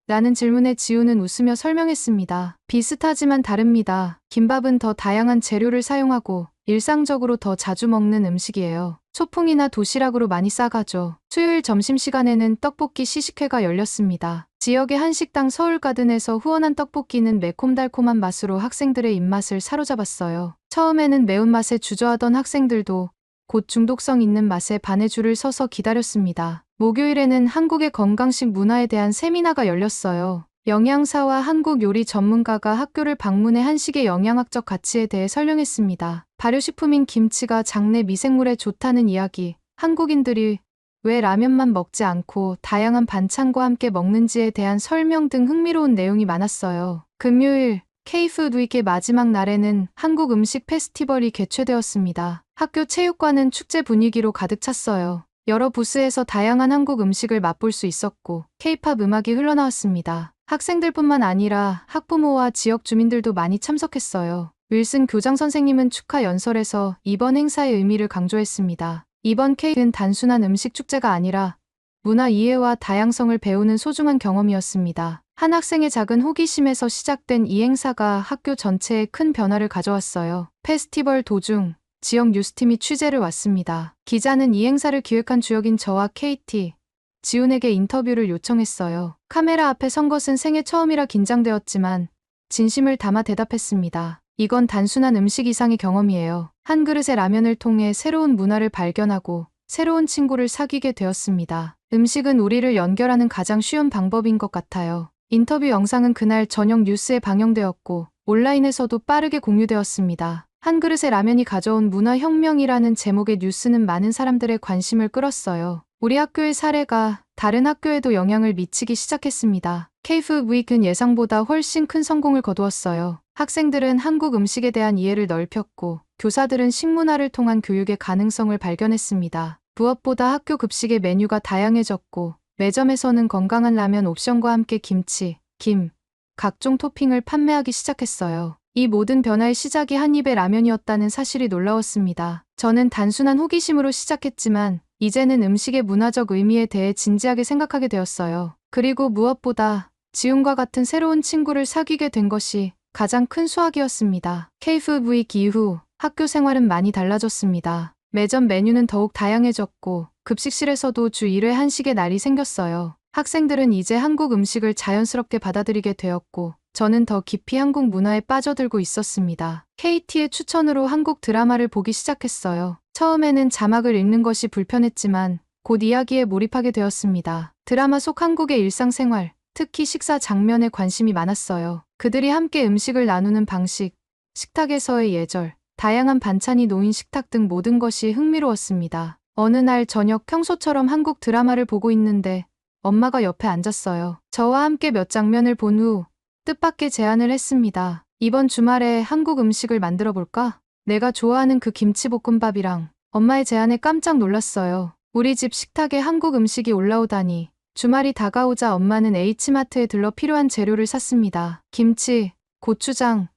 S3: 라는 질문에 지훈은 웃으며 설명했습니다. 비슷하지만 다릅니다. 김밥은 더 다양한 재료를 사용하고 일상적으로 더 자주 먹는 음식이에요. 소풍이나 도시락으로 많이 싸가죠. 수요일 점심시간에는 떡볶이 시식회가 열렸습니다. 지역의 한식당 서울가든에서 후원한 떡볶이는 매콤달콤한 맛으로 학생들의 입맛을 사로잡았어요. 처음에는 매운맛에 주저하던 학생들도 곧 중독성 있는 맛에 반해 줄을 서서 기다렸습니다. 목요일에는 한국의 건강식 문화에 대한 세미나가 열렸어요. 영양사와 한국 요리 전문가가 학교를 방문해 한식의 영양학적 가치에 대해 설명했습니다. 발효식품인 김치가 장내 미생물에 좋다는 이야기, 한국인들이 왜 라면만 먹지 않고 다양한 반찬과 함께 먹는지에 대한 설명 등 흥미로운 내용이 많았어요. 금요일, K푸드 위크의 마지막 날에는 한국 음식 페스티벌이 개최되었습니다. 학교 체육관은 축제 분위기로 가득 찼어요. 여러 부스에서 다양한 한국 음식을 맛볼 수 있었고 K-팝 음악이 흘러나왔습니다. 학생들뿐만 아니라 학부모와 지역 주민들도 많이 참석했어요. 윌슨 교장 선생님은 축하 연설에서 이번 행사의 의미를 강조했습니다. 이번 K는 단순한 음식 축제가 아니라 문화 이해와 다양성을 배우는 소중한 경험이었습니다. 한 학생의 작은 호기심에서 시작된 이 행사가 학교 전체에 큰 변화를 가져왔어요. 페스티벌 도중 지역 뉴스팀이 취재를 왔습니다. 기자는 이 행사를 기획한 주역인 저와 KT, 지훈에게 인터뷰를 요청했어요. 카메라 앞에 선 것은 생애 처음이라 긴장되었지만 진심을 담아 대답했습니다. 이건 단순한 음식 이상의 경험이에요. 한 그릇의 라면을 통해 새로운 문화를 발견하고 새로운 친구를 사귀게 되었습니다. 음식은 우리를 연결하는 가장 쉬운 방법인 것 같아요. 인터뷰 영상은 그날 저녁 뉴스에 방영되었고 온라인에서도 빠르게 공유되었습니다. 한 그릇의 라면이 가져온 문화혁명이라는 제목의 뉴스는 많은 사람들의 관심을 끌었어요. 우리 학교의 사례가 다른 학교에도 영향을 미치기 시작했습니다. K-푸드 위크는 예상보다 훨씬 큰 성공을 거두었어요. 학생들은 한국 음식에 대한 이해를 넓혔고 교사들은 식문화를 통한 교육의 가능성을 발견했습니다. 무엇보다 학교 급식의 메뉴가 다양해졌고 매점에서는 건강한 라면 옵션과 함께 김치, 김, 각종 토핑을 판매하기 시작했어요. 이 모든 변화의 시작이 한 입의 라면이었다는 사실이 놀라웠습니다. 저는 단순한 호기심으로 시작했지만 이제는 음식의 문화적 의미에 대해 진지하게 생각하게 되었어요. 그리고 무엇보다 지훈과 같은 새로운 친구를 사귀게 된 것이 가장 큰 수확이었습니다. K-푸드 위크 이후 학교 생활은 많이 달라졌습니다. 매점 메뉴는 더욱 다양해졌고 급식실에서도 주 1회 한식의 날이 생겼어요. 학생들은 이제 한국 음식을 자연스럽게 받아들이게 되었고 저는 더 깊이 한국 문화에 빠져들고 있었습니다. KT의 추천으로 한국 드라마를 보기 시작했어요. 처음에는 자막을 읽는 것이 불편했지만 곧 이야기에 몰입하게 되었습니다. 드라마 속 한국의 일상생활, 특히 식사 장면에 관심이 많았어요. 그들이 함께 음식을 나누는 방식, 식탁에서의 예절, 다양한 반찬이 놓인 식탁 등 모든 것이 흥미로웠습니다. 어느 날 저녁 평소처럼 한국 드라마를 보고 있는데 엄마가 옆에 앉았어요. 저와 함께 몇 장면을 본 후 뜻밖의 제안을 했습니다. 이번 주말에 한국 음식을 만들어 볼까? 내가 좋아하는 그 김치볶음밥이랑. 엄마의 제안에 깜짝 놀랐어요. 우리 집 식탁에 한국 음식이 올라오다니. 주말이 다가오자 엄마는 H마트에 들러 필요한 재료를 샀습니다. 김치, 고추장,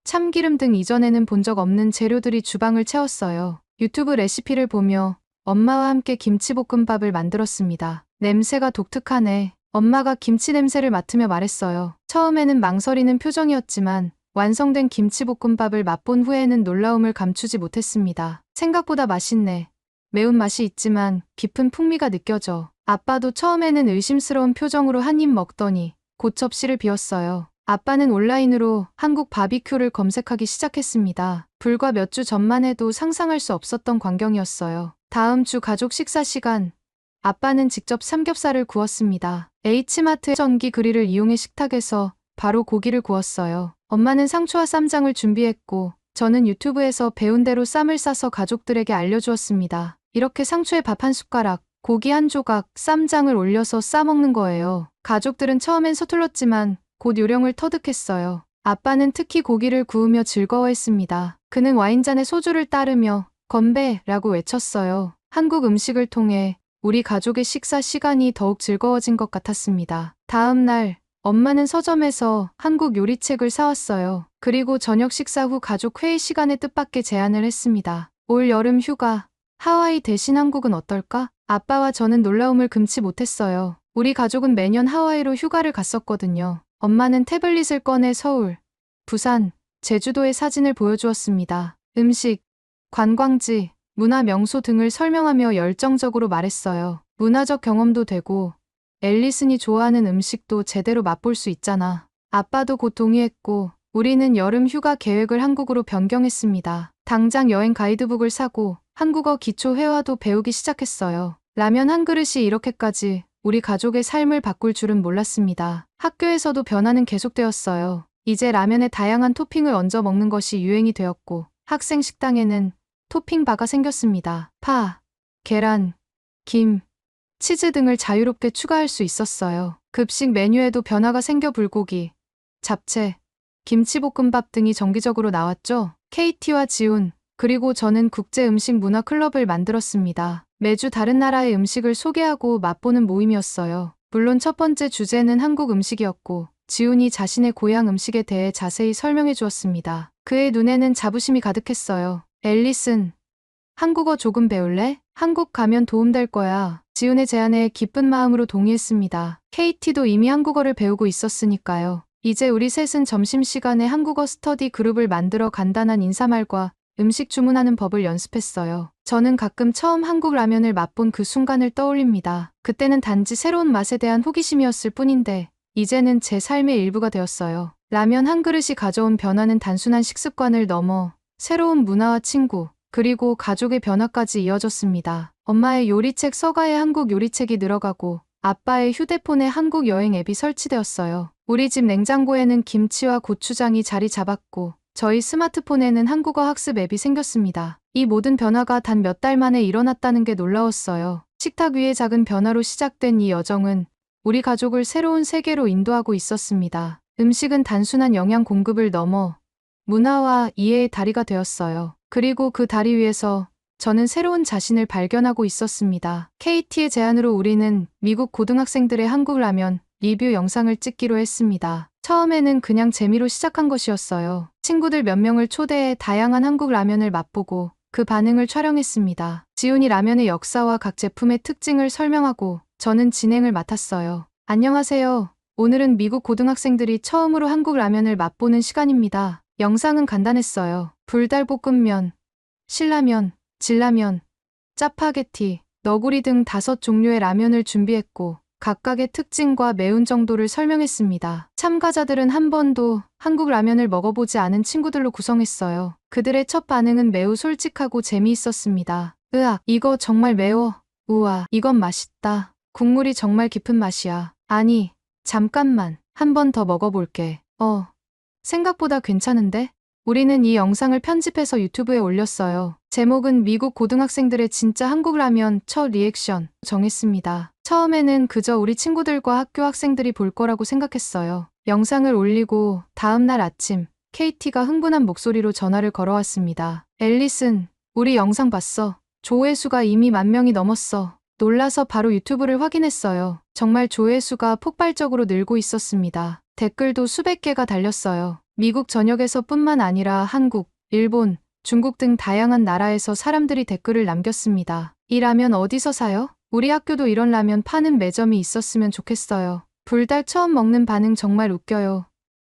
S3: 참기름 등 이전에는 본 적 없는 재료들이 주방을 채웠어요. 유튜브 레시피를 보며 엄마와 함께 김치볶음밥을 만들었습니다. 냄새가 독특하네. 엄마가 김치 냄새를 맡으며 말했어요. 처음에는 망설이는 표정이었지만 완성된 김치볶음밥을 맛본 후에는 놀라움을 감추지 못했습니다. 생각보다 맛있네. 매운맛이 있지만 깊은 풍미가 느껴져. 아빠도 처음에는 의심스러운 표정으로 한 입 먹더니 곧 접시를 비웠어요. 아빠는 온라인으로 한국 바비큐를 검색하기 시작했습니다. 불과 몇 주 전만 해도 상상할 수 없었던 광경이었어요. 다음 주 가족 식사 시간. 아빠는 직접 삼겹살을 구웠습니다. H마트의 전기 그릴을 이용해 식탁에서 바로 고기를 구웠어요. 엄마는 상추와 쌈장을 준비했고 저는 유튜브에서 배운 대로 쌈을 싸서 가족들에게 알려주었습니다. 이렇게 상추에 밥 한 숟가락, 고기 한 조각, 쌈장을 올려서 싸먹는 거예요. 가족들은 처음엔 서툴렀지만 곧 요령을 터득했어요. 아빠는 특히 고기를 구우며 즐거워했습니다. 그는 와인잔에 소주를 따르며 건배라고 외쳤어요. 한국 음식을 통해 우리 가족의 식사 시간이 더욱 즐거워진 것 같았습니다. 다음 날 엄마는 서점에서 한국 요리책을 사왔어요. 그리고 저녁 식사 후 가족 회의 시간에 뜻밖의 제안을 했습니다. 올 여름 휴가, 하와이 대신 한국은 어떨까? 아빠와 저는 놀라움을 금치 못했어요. 우리 가족은 매년 하와이로 휴가를 갔었거든요. 엄마는 태블릿을 꺼내 서울, 부산, 제주도의 사진을 보여주었습니다. 음식, 관광지, 문화 명소 등을 설명하며 열정적으로 말했어요. 문화적 경험도 되고 앨리슨이 좋아하는 음식도 제대로 맛볼 수 있잖아. 아빠도 곧 동의했고 우리는 여름 휴가 계획을 한국으로 변경했습니다. 당장 여행 가이드북을 사고 한국어 기초 회화도 배우기 시작했어요. 라면 한 그릇이 이렇게까지 우리 가족의 삶을 바꿀 줄은 몰랐습니다. 학교에서도 변화는 계속되었어요. 이제 라면에 다양한 토핑을 얹어 먹는 것이 유행이 되었고 학생 식당에는 토핑 바가 생겼습니다. 파, 계란, 김, 치즈 등을 자유롭게 추가할 수 있었어요. 급식 메뉴에도 변화가 생겨 불고기, 잡채, 김치볶음밥 등이 정기적으로 나왔죠. KT와 지훈, 그리고 저는 국제 음식 문화 클럽을 만들었습니다. 매주 다른 나라의 음식을 소개하고 맛보는 모임이었어요. 물론 첫 번째 주제는 한국 음식이었고 지훈이 자신의 고향 음식에 대해 자세히 설명해 주었습니다. 그의 눈에는 자부심이 가득했어요. 앨리슨, 한국어 조금 배울래? 한국 가면 도움될 거야. 지훈의 제안에 기쁜 마음으로 동의했습니다. KT도 이미 한국어를 배우고 있었으니까요. 이제 우리 셋은 점심시간에 한국어 스터디 그룹을 만들어 간단한 인사말과 음식 주문하는 법을 연습했어요. 저는 가끔 처음 한국 라면을 맛본 그 순간을 떠올립니다. 그때는 단지 새로운 맛에 대한 호기심이었을 뿐인데 이제는 제 삶의 일부가 되었어요. 라면 한 그릇이 가져온 변화는 단순한 식습관을 넘어 새로운 문화와 친구, 그리고 가족의 변화까지 이어졌습니다. 엄마의 요리책 서가에 한국 요리책이 늘어가고 아빠의 휴대폰에 한국 여행 앱이 설치되었어요. 우리 집 냉장고에는 김치와 고추장이 자리 잡았고 저희 스마트폰에는 한국어 학습 앱이 생겼습니다. 이 모든 변화가 단 몇 달 만에 일어났다는 게 놀라웠어요. 식탁 위의 작은 변화로 시작된 이 여정은 우리 가족을 새로운 세계로 인도하고 있었습니다. 음식은 단순한 영양 공급을 넘어 문화와 이해의 다리가 되었어요. 그리고 그 다리 위에서 저는 새로운 자신을 발견하고 있었습니다. KT의 제안으로 우리는 미국 고등학생들의 한국 라면 리뷰 영상을 찍기로 했습니다. 처음에는 그냥 재미로 시작한 것이었어요. 친구들 몇 명을 초대해 다양한 한국 라면을 맛보고 그 반응을 촬영했습니다. 지훈이 라면의 역사와 각 제품의 특징을 설명하고 저는 진행을 맡았어요. 안녕하세요. 오늘은 미국 고등학생들이 처음으로 한국 라면을 맛보는 시간입니다. 영상은 간단했어요. 불달볶음면, 신라면, 진라면, 짜파게티, 너구리 등 5종류의 라면을 준비했고 각각의 특징과 매운 정도를 설명했습니다. 참가자들은 한 번도 한국 라면을 먹어보지 않은 친구들로 구성했어요. 그들의 첫 반응은 매우 솔직하고 재미있었습니다. 으악, 이거 정말 매워. 우와, 이건 맛있다. 국물이 정말 깊은 맛이야. 아니, 잠깐만. 한 번 더 먹어볼게. 생각보다 괜찮은데? 우리는 이 영상을 편집해서 유튜브에 올렸어요. 제목은 미국 고등학생들의 진짜 한국 라면 첫 리액션 정했습니다. 처음에는 그저 우리 친구들과 학교 학생들이 볼 거라고 생각했어요. 영상을 올리고 다음 날 아침 KT가 흥분한 목소리로 전화를 걸어왔습니다. 앨리슨, 우리 영상 봤어. 조회수가 이미 10,000명이 넘었어. 놀라서 바로 유튜브를 확인했어요. 정말 조회수가 폭발적으로 늘고 있었습니다. 댓글도 수백 개가 달렸어요. 미국 전역에서뿐만 아니라 한국, 일본, 중국 등 다양한 나라에서 사람들이 댓글을 남겼습니다. 이 라면 어디서 사요? 우리 학교도 이런 라면 파는 매점이 있었으면 좋겠어요. 불닭 처음 먹는 반응 정말 웃겨요.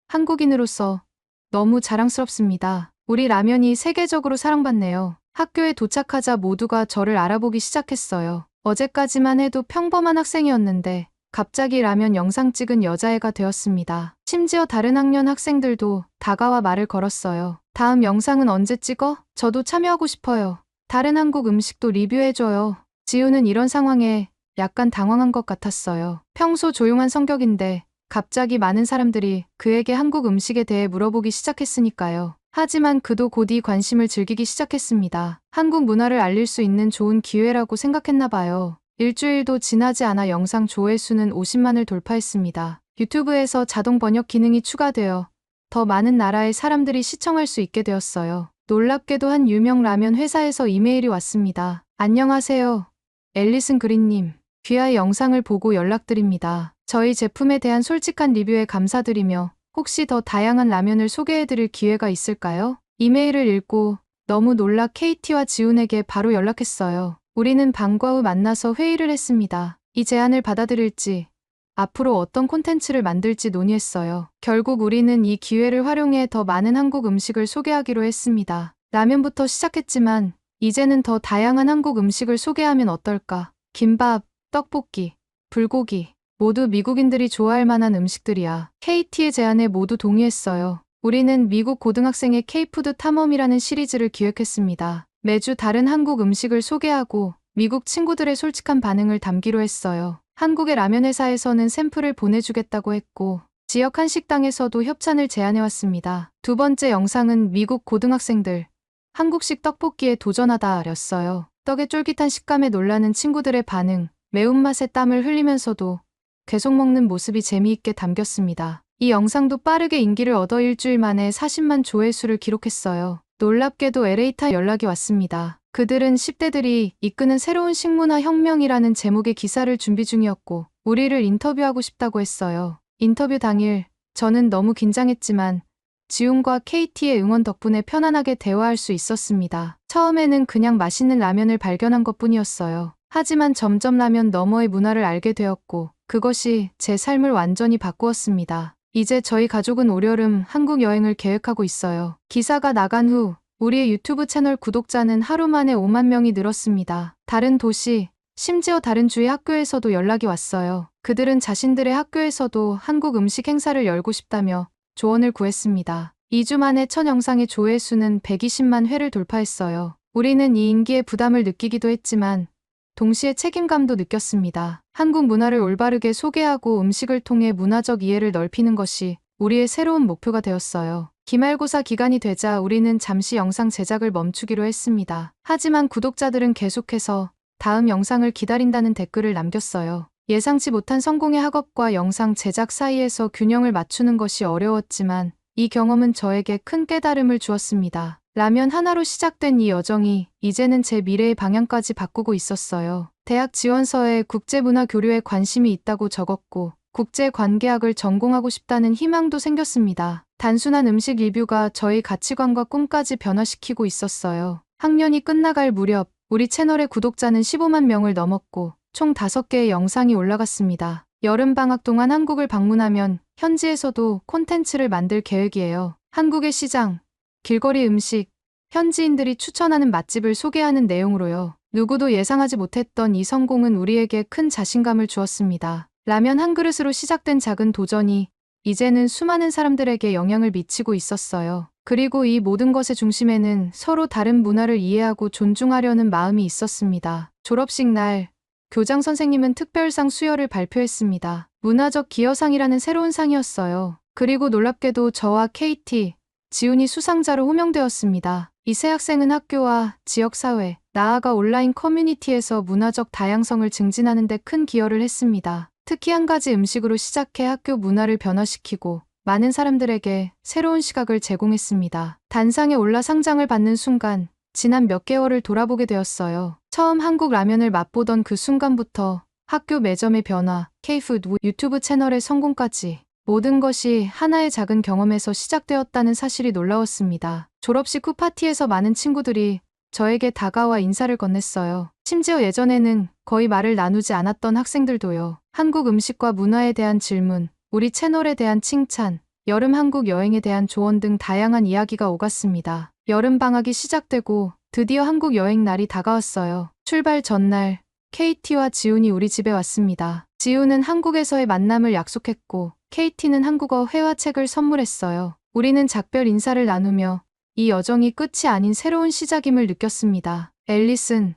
S3: 한국인으로서 너무 자랑스럽습니다. 우리 라면이 세계적으로 사랑받네요. 학교에 도착하자 모두가 저를 알아보기 시작했어요. 어제까지만 해도 평범한 학생이었는데 갑자기 라면 영상 찍은 여자애가 되었습니다. 심지어 다른 학년 학생들도 다가와 말을 걸었어요. 다음 영상은 언제 찍어? 저도 참여하고 싶어요. 다른 한국 음식도 리뷰해줘요. 지우는 이런 상황에 약간 당황한 것 같았어요. 평소 조용한 성격인데 갑자기 많은 사람들이 그에게 한국 음식에 대해 물어보기 시작했으니까요. 하지만 그도 곧 이 관심을 즐기기 시작했습니다. 한국 문화를 알릴 수 있는 좋은 기회라고 생각했나 봐요. 일주일도 지나지 않아 영상 조회수는 50만을 돌파했습니다. 유튜브에서 자동 번역 기능이 추가되어 더 많은 나라의 사람들이 시청할 수 있게 되었어요. 놀랍게도 한 유명 라면 회사에서 이메일이 왔습니다. 안녕하세요. 앨리슨 그린님. 귀하의 영상을 보고 연락드립니다. 저희 제품에 대한 솔직한 리뷰에 감사드리며 혹시 더 다양한 라면을 소개해드릴 기회가 있을까요? 이메일을 읽고 너무 놀라 KT와 지훈에게 바로 연락했어요. 우리는 방과 후 만나서 회의를 했습니다. 이 제안을 받아들일지, 앞으로 어떤 콘텐츠를 만들지 논의했어요. 결국 우리는 이 기회를 활용해 더 많은 한국 음식을 소개하기로 했습니다. 라면부터 시작했지만 이제는 더 다양한 한국 음식을 소개하면 어떨까? 김밥, 떡볶이, 불고기, 모두 미국인들이 좋아할 만한 음식들이야. KT의 제안에 모두 동의했어요. 우리는 미국 고등학생의 K푸드 탐험이라는 시리즈를 기획했습니다. 매주 다른 한국 음식을 소개하고 미국 친구들의 솔직한 반응을 담기로 했어요. 한국의 라면 회사에서는 샘플을 보내주겠다고 했고 지역 한식당에서도 협찬을 제안해왔습니다. 두 번째 영상은 미국 고등학생들 한국식 떡볶이에 도전하다였어요. 떡의 쫄깃한 식감에 놀라는 친구들의 반응, 매운맛에 땀을 흘리면서도 계속 먹는 모습이 재미있게 담겼습니다. 이 영상도 빠르게 인기를 얻어 일주일 만에 40만 조회수를 기록했어요. 놀랍게도 LA타 연락이 왔습니다. 그들은 10대들이 이끄는 새로운 식문화 혁명이라는 제목의 기사를 준비 중이었고 우리를 인터뷰하고 싶다고 했어요. 인터뷰 당일 저는 너무 긴장했지만 지훈과 KT의 응원 덕분에 편안하게 대화할 수 있었습니다. 처음에는 그냥 맛있는 라면을 발견한 것뿐이었어요. 하지만 점점 라면 너머의 문화를 알게 되었고 그것이 제 삶을 완전히 바꾸었습니다. 이제 저희 가족은 올여름 한국 여행을 계획하고 있어요. 기사가 나간 후 우리의 유튜브 채널 구독자는 하루 만에 5만 명이 늘었습니다. 다른 도시, 심지어 다른 주의 학교에서도 연락이 왔어요. 그들은 자신들의 학교에서도 한국 음식 행사를 열고 싶다며 조언을 구했습니다. 2주 만에 첫 영상의 조회수는 120만 회를 돌파했어요. 우리는 이 인기에 부담을 느끼기도 했지만 동시에 책임감도 느꼈습니다. 한국 문화를 올바르게 소개하고 음식을 통해 문화적 이해를 넓히는 것이 우리의 새로운 목표가 되었어요. 기말고사 기간이 되자 우리는 잠시 영상 제작을 멈추기로 했습니다. 하지만 구독자들은 계속해서 다음 영상을 기다린다는 댓글을 남겼어요. 예상치 못한 성공의 학업과 영상 제작 사이에서 균형을 맞추는 것이 어려웠지만 이 경험은 저에게 큰 깨달음을 주었습니다. 라면 하나로 시작된 이 여정이 이제는 제 미래의 방향까지 바꾸고 있었어요. 대학 지원서에 국제문화 교류에 관심이 있다고 적었고 국제관계학을 전공하고 싶다는 희망도 생겼습니다. 단순한 음식 리뷰가 저희 가치관과 꿈까지 변화시키고 있었어요. 학년이 끝나갈 무렵 우리 채널의 구독자는 15만 명을 넘었고 총 5개의 영상이 올라갔습니다. 여름방학 동안 한국을 방문하면 현지에서도 콘텐츠를 만들 계획이에요. 한국의 시장, 길거리 음식, 현지인들이 추천하는 맛집을 소개하는 내용으로요. 누구도 예상하지 못했던 이 성공은 우리에게 큰 자신감을 주었습니다. 라면 한 그릇으로 시작된 작은 도전이 이제는 수많은 사람들에게 영향을 미치고 있었어요. 그리고 이 모든 것의 중심에는 서로 다른 문화를 이해하고 존중하려는 마음이 있었습니다. 졸업식 날, 교장 선생님은 특별상 수여를 발표했습니다. 문화적 기여상이라는 새로운 상이었어요. 그리고 놀랍게도 저와 KT, 지훈이 수상자로 호명되었습니다. 이 세 학생은 학교와 지역사회, 나아가 온라인 커뮤니티에서 문화적 다양성을 증진하는 데 큰 기여를 했습니다. 특히 한 가지 음식으로 시작해 학교 문화를 변화시키고 많은 사람들에게 새로운 시각을 제공했습니다. 단상에 올라 상장을 받는 순간 지난 몇 개월을 돌아보게 되었어요. 처음 한국 라면을 맛보던 그 순간부터 학교 매점의 변화, K푸드 유튜브 채널의 성공까지 모든 것이 하나의 작은 경험에서 시작되었다는 사실이 놀라웠습니다. 졸업식 후 파티에서 많은 친구들이 저에게 다가와 인사를 건넸어요. 심지어 예전에는 거의 말을 나누지 않았던 학생들도요. 한국 음식과 문화에 대한 질문, 우리 채널에 대한 칭찬, 여름 한국 여행에 대한 조언 등 다양한 이야기가 오갔습니다. 여름 방학이 시작되고 드디어 한국 여행 날이 다가왔어요. 출발 전날 KT와 지훈이 우리 집에 왔습니다. 지훈은 한국에서의 만남을 약속했고 KT는 한국어 회화책을 선물했어요. 우리는 작별 인사를 나누며 이 여정이 끝이 아닌 새로운 시작임을 느꼈습니다. 앨리슨,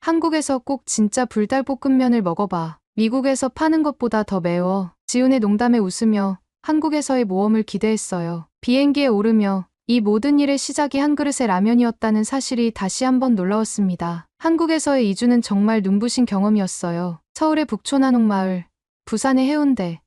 S3: 한국에서 꼭 진짜 불닭볶음면을 먹어봐. 미국에서 파는 것보다 더 매워. 지훈의 농담에 웃으며 한국에서의 모험을 기대했어요. 비행기에 오르며 이 모든 일의 시작이 한 그릇의 라면이었다는 사실이 다시 한번 놀라웠습니다. 한국에서의 이주는 정말 눈부신 경험이었어요. 서울의 북촌 한옥마을, 부산의 해운대,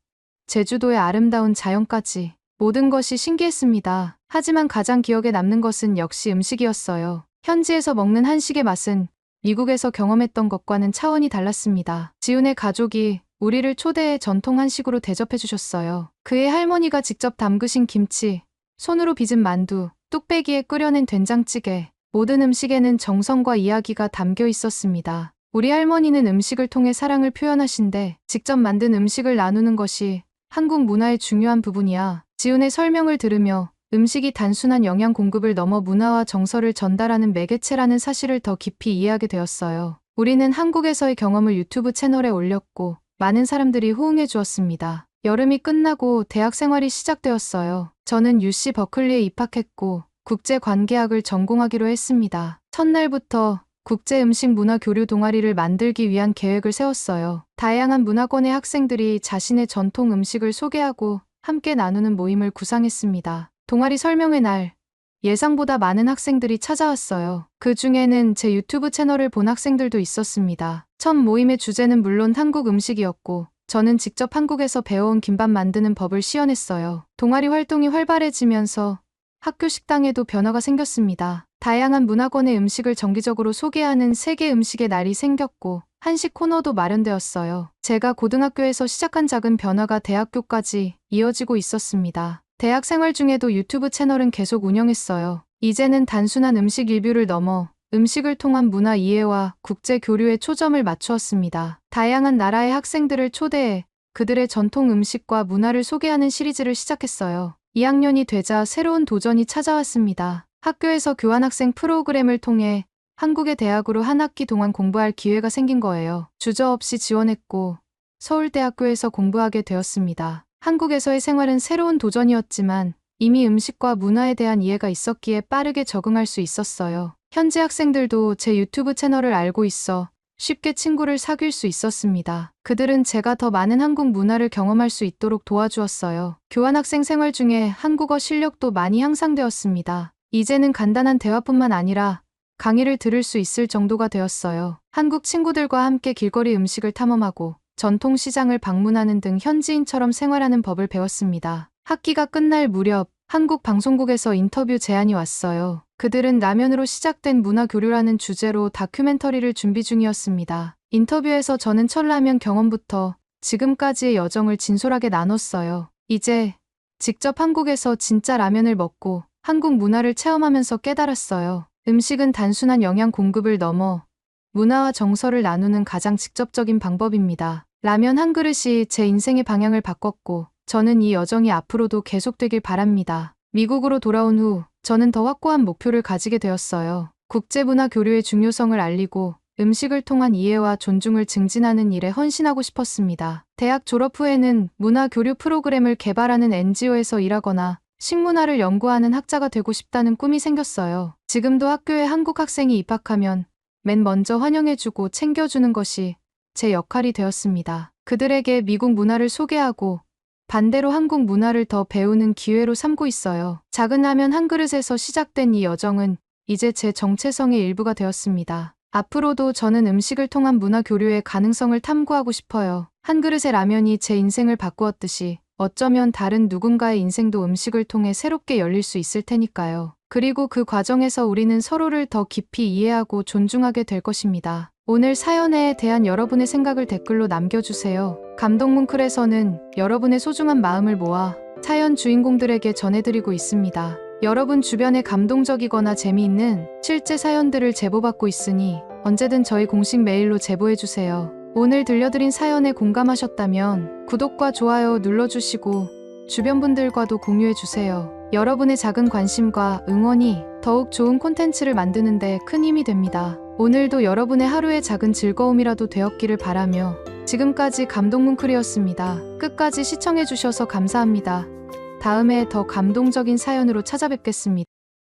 S3: 제주도의 아름다운 자연까지 모든 것이 신기했습니다. 하지만 가장 기억에 남는 것은 역시 음식이었어요. 현지에서 먹는 한식의 맛은 미국에서 경험했던 것과는 차원이 달랐습니다. 지훈의 가족이 우리를 초대해 전통 한식으로 대접해 주셨어요. 그의 할머니가 직접 담그신 김치, 손으로 빚은 만두, 뚝배기에 끓여낸 된장찌개, 모든 음식에는 정성과 이야기가 담겨 있었습니다. 우리 할머니는 음식을 통해 사랑을 표현하신데 직접 만든 음식을 나누는 것이 한국 문화의 중요한 부분이야. 지훈의 설명을 들으며 음식이 단순한 영양 공급을 넘어 문화와 정서를 전달하는 매개체라는 사실을 더 깊이 이해하게 되었어요. 우리는 한국에서의 경험을 유튜브 채널에 올렸고 많은 사람들이 호응해 주었습니다. 여름이 끝나고 대학 생활이 시작되었어요. 저는 UC 버클리에 입학했고 국제관계학을 전공하기로 했습니다. 첫날부터 국제 음식 문화 교류 동아리를 만들기 위한 계획을 세웠어요. 다양한 문화권의 학생들이 자신의 전통 음식을 소개하고 함께 나누는 모임을 구상했습니다. 동아리 설명회 날, 예상보다 많은 학생들이 찾아왔어요. 그 중에는 제 유튜브 채널을 본 학생들도 있었습니다. 첫 모임의 주제는 물론 한국 음식이었고, 저는 직접 한국에서 배워온 김밥 만드는 법을 시연했어요. 동아리 활동이 활발해지면서 학교 식당에도 변화가 생겼습니다. 다양한 문화권의 음식을 정기적으로 소개하는 세계 음식의 날이 생겼고, 한식 코너도 마련되었어요. 제가 고등학교에서 시작한 작은 변화가 대학교까지 이어지고 있었습니다. 대학 생활 중에도 유튜브 채널은 계속 운영했어요. 이제는 단순한 음식 리뷰를 넘어 음식을 통한 문화 이해와 국제 교류에 초점을 맞추었습니다. 다양한 나라의 학생들을 초대해 그들의 전통 음식과 문화를 소개하는 시리즈를 시작했어요. 2학년이 되자 새로운 도전이 찾아왔습니다. 학교에서 교환학생 프로그램을 통해 한국의 대학으로 한 학기 동안 공부할 기회가 생긴 거예요. 주저없이 지원했고 서울대학교에서 공부하게 되었습니다. 한국에서의 생활은 새로운 도전이었지만 이미 음식과 문화에 대한 이해가 있었기에 빠르게 적응할 수 있었어요. 현지 학생들도 제 유튜브 채널을 알고 있어 쉽게 친구를 사귈 수 있었습니다. 그들은 제가 더 많은 한국 문화를 경험할 수 있도록 도와주었어요. 교환학생 생활 중에 한국어 실력도 많이 향상되었습니다. 이제는 간단한 대화뿐만 아니라 강의를 들을 수 있을 정도가 되었어요. 한국 친구들과 함께 길거리 음식을 탐험하고 전통시장을 방문하는 등 현지인처럼 생활하는 법을 배웠습니다. 학기가 끝날 무렵 한국 방송국에서 인터뷰 제안이 왔어요. 그들은 라면으로 시작된 문화교류라는 주제로 다큐멘터리를 준비 중이었습니다. 인터뷰에서 저는 첫 라면 경험부터 지금까지의 여정을 진솔하게 나눴어요. 이제 직접 한국에서 진짜 라면을 먹고 한국 문화를 체험하면서 깨달았어요. 음식은 단순한 영양 공급을 넘어 문화와 정서를 나누는 가장 직접적인 방법입니다. 라면 한 그릇이 제 인생의 방향을 바꿨고 저는 이 여정이 앞으로도 계속되길 바랍니다. 미국으로 돌아온 후 저는 더 확고한 목표를 가지게 되었어요. 국제문화 교류의 중요성을 알리고 음식을 통한 이해와 존중을 증진하는 일에 헌신하고 싶었습니다. 대학 졸업 후에는 문화 교류 프로그램을 개발하는 NGO에서 일하거나 식문화를 연구하는 학자가 되고 싶다는 꿈이 생겼어요. 지금도 학교에 한국 학생이 입학하면 맨 먼저 환영해주고 챙겨주는 것이 제 역할이 되었습니다. 그들에게 미국 문화를 소개하고 반대로 한국 문화를 더 배우는 기회로 삼고 있어요. 작은 라면 한 그릇에서 시작된 이 여정은 이제 제 정체성의 일부가 되었습니다. 앞으로도 저는 음식을 통한 문화 교류의 가능성을 탐구하고 싶어요. 한 그릇의 라면이 제 인생을 바꾸었듯이 어쩌면 다른 누군가의 인생도 음식을 통해 새롭게 열릴 수 있을 테니까요. 그리고 그 과정에서 우리는 서로를 더 깊이 이해하고 존중하게 될 것입니다. 오늘 사연에 대한 여러분의 생각을 댓글로 남겨주세요. 감동문클에서는 여러분의 소중한 마음을 모아 사연 주인공들에게 전해드리고 있습니다. 여러분 주변에 감동적이거나 재미있는 실제 사연들을 제보받고 있으니 언제든 저희 공식 메일로 제보해주세요. 오늘 들려드린 사연에 공감하셨다면 구독과 좋아요 눌러주시고 주변 분들과도 공유해주세요. 여러분의 작은 관심과 응원이 더욱 좋은 콘텐츠를 만드는 데 큰 힘이 됩니다. 오늘도 여러분의 하루의 작은 즐거움이라도 되었기를 바라며 지금까지 감동문클이었습니다. 끝까지 시청해주셔서 감사합니다. 다음에 더 감동적인 사연으로 찾아뵙겠습니다.